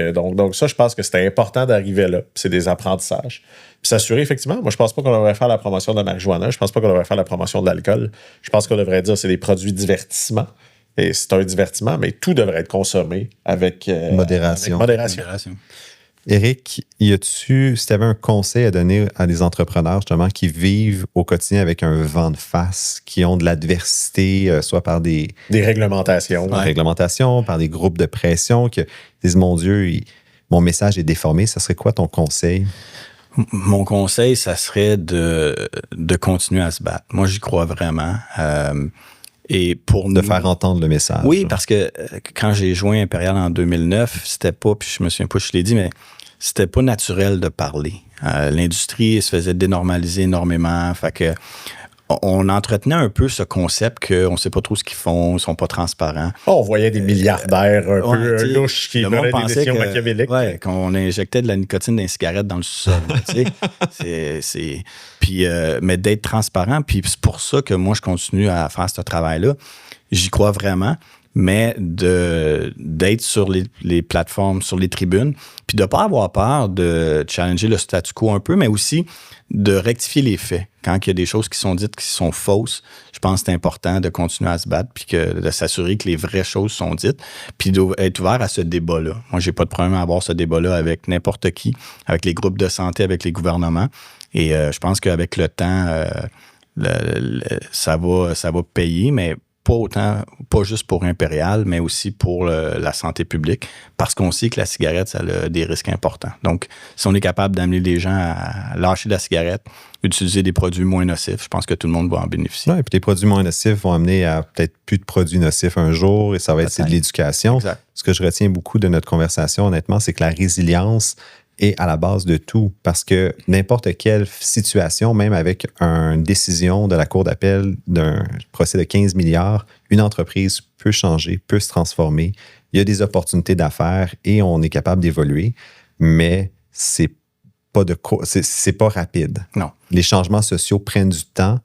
ça, je pense que c'était important d'arriver là. C'est des apprentissages. Puis s'assurer, effectivement, moi je pense pas qu'on devrait faire la promotion de la marijuana, je pense pas qu'on devrait faire la promotion de l'alcool. Je pense qu'on devrait dire c'est des produits divertissement. Et c'est un divertissement, mais tout devrait être consommé avec modération. Éric, si tu avais un conseil à donner à des entrepreneurs justement qui vivent au quotidien avec un vent de face, qui ont de l'adversité, soit par des réglementations. Réglementations, par des groupes de pression, qui disent, mon Dieu, mon message est déformé, ça serait quoi ton conseil? Mon conseil, ça serait de continuer à se battre. Moi, j'y crois vraiment. Et pour de faire entendre le message. Oui, parce que quand j'ai joint Impérial en 2009, c'était pas, puis je me souviens pas, je l'ai dit, mais c'était pas naturel de parler. L'industrie se faisait dénormaliser énormément. Fait que on entretenait un peu ce concept qu'on sait pas trop ce qu'ils font, ils sont pas transparents. On voyait des milliardaires un peu louches qui prenaient des décisions machiavéliques. Oui, qu'on injectait de la nicotine dans les cigarettes dans le sous-sol. Puis, mais d'être transparent, puis c'est pour ça que moi, je continue à faire ce travail-là. J'y crois vraiment, mais d'être sur les plateformes, sur les tribunes, puis de ne pas avoir peur de challenger le statu quo un peu, mais aussi de rectifier les faits. Quand il y a des choses qui sont dites qui sont fausses, je pense que c'est important de continuer à se battre puis de s'assurer que les vraies choses sont dites, puis d'être ouvert à ce débat-là. Moi, j'ai pas de problème à avoir ce débat-là avec n'importe qui, avec les groupes de santé, avec les gouvernements. Et je pense qu'avec le temps, ça va payer, mais pas juste pour Impérial, mais aussi pour la santé publique, parce qu'on sait que la cigarette, ça a des risques importants. Donc, si on est capable d'amener les gens à lâcher la cigarette, utiliser des produits moins nocifs, je pense que tout le monde va en bénéficier. Oui, et puis les produits moins nocifs vont amener à peut-être plus de produits nocifs un jour, et ça va être de l'éducation. Exact. Ce que je retiens beaucoup de notre conversation, honnêtement, c'est que la résilience est à la base de tout. Parce que n'importe quelle situation, même avec une décision de la Cour d'appel d'un procès de 15 milliards, une entreprise peut changer, peut se transformer. Il y a des opportunités d'affaires et on est capable d'évoluer, mais c'est pas rapide. Non. Les changements sociaux prennent du temps.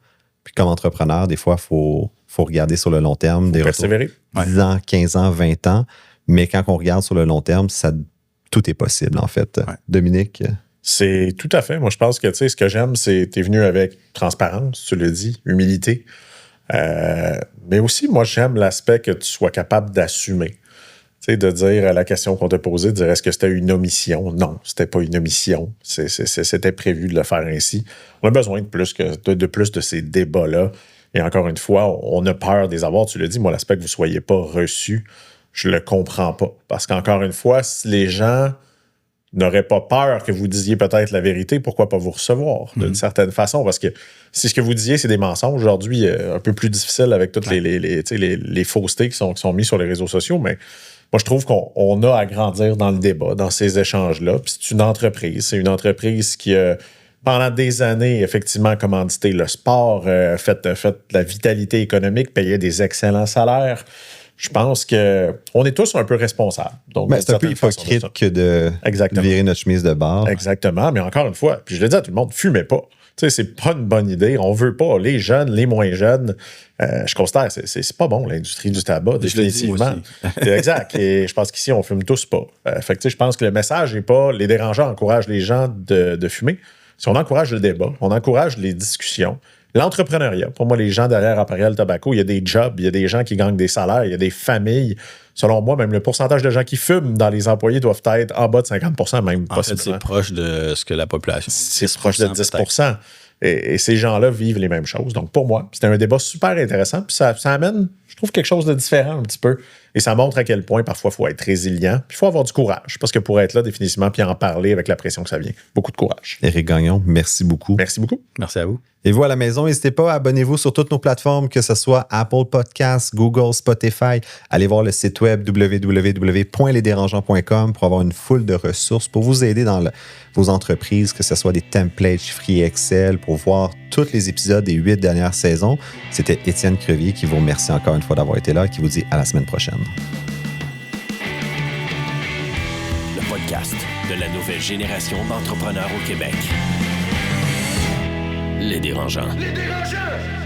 Puis comme entrepreneur, des fois, il faut regarder sur le long terme. Des persévérer. 10 ans, 15 ans, 20 ans. Mais quand on regarde sur le long terme, tout est possible, en fait. Ouais. Dominique? C'est tout à fait. Moi, je pense que, tu sais, ce que j'aime, c'est que tu es venu avec transparence, tu le dis, humilité. Mais aussi, moi, j'aime l'aspect que tu sois capable d'assumer. Tu sais, de dire à la question qu'on t'a posée, de dire est-ce que c'était une omission? Non, c'était pas une omission. C'était prévu de le faire ainsi. On a besoin de plus de ces débats-là. Et encore une fois, on a peur des avoirs. Tu le dis, moi, l'aspect que vous ne soyez pas reçu, je le comprends pas. Parce qu'encore une fois, si les gens n'auraient pas peur que vous disiez peut-être la vérité, pourquoi pas vous recevoir d'une certaine façon? Parce que si ce que vous disiez, c'est des mensonges, aujourd'hui, un peu plus difficile avec toutes les faussetés qui sont mises sur les réseaux sociaux, mais moi, je trouve qu'on a à grandir dans le débat, dans ces échanges-là. Puis c'est une entreprise qui a, pendant des années, effectivement, commandité le sport, fait la vitalité économique, payait des excellents salaires. Je pense qu'on est tous un peu responsables. Donc, c'est un peu hypocrite que de virer notre chemise de bord. Exactement. Mais encore une fois, puis je le dis à tout le monde, fumez pas. Tu sais, c'est pas une bonne idée. On veut pas. Les jeunes, les moins jeunes, je considère que c'est pas bon, l'industrie du tabac, définitivement. Exact. Et je pense qu'ici, on fume tous pas. Fait que, tu sais, je pense que le message n'est pas les dérangeants encouragent les gens de fumer. Si on encourage le débat, on encourage les discussions, l'entrepreneuriat. Pour moi, les gens derrière Imperial Tobacco, il y a des jobs, il y a des gens qui gagnent des salaires, il y a des familles. Selon moi, même le pourcentage de gens qui fument dans les employés doivent être en bas de 50%, même en fait, c'est proche de ce que la population... C'est proche de 10%. Et ces gens-là vivent les mêmes choses. Donc, pour moi, c'était un débat super intéressant. Puis ça amène, je trouve, quelque chose de différent un petit peu. Et ça montre à quel point, parfois, il faut être résilient. Puis il faut avoir du courage. Parce que pour être là, définitivement, puis en parler avec la pression que ça vient, beaucoup de courage. Éric Gagnon, merci beaucoup. Merci beaucoup. Merci à vous. Et vous, à la maison, n'hésitez pas, abonnez-vous sur toutes nos plateformes, que ce soit Apple Podcasts, Google, Spotify. Allez voir le site web www.lesdérangeants.com pour avoir une foule de ressources pour vous aider dans vos entreprises, que ce soit des templates chiffriers Excel, pour voir tous les épisodes des 8 dernières saisons. C'était Étienne Crevier qui vous remercie encore une fois d'avoir été là et qui vous dit à la semaine prochaine. Le podcast de la nouvelle génération d'entrepreneurs au Québec. Les Dérangeants. Les Dérangeants!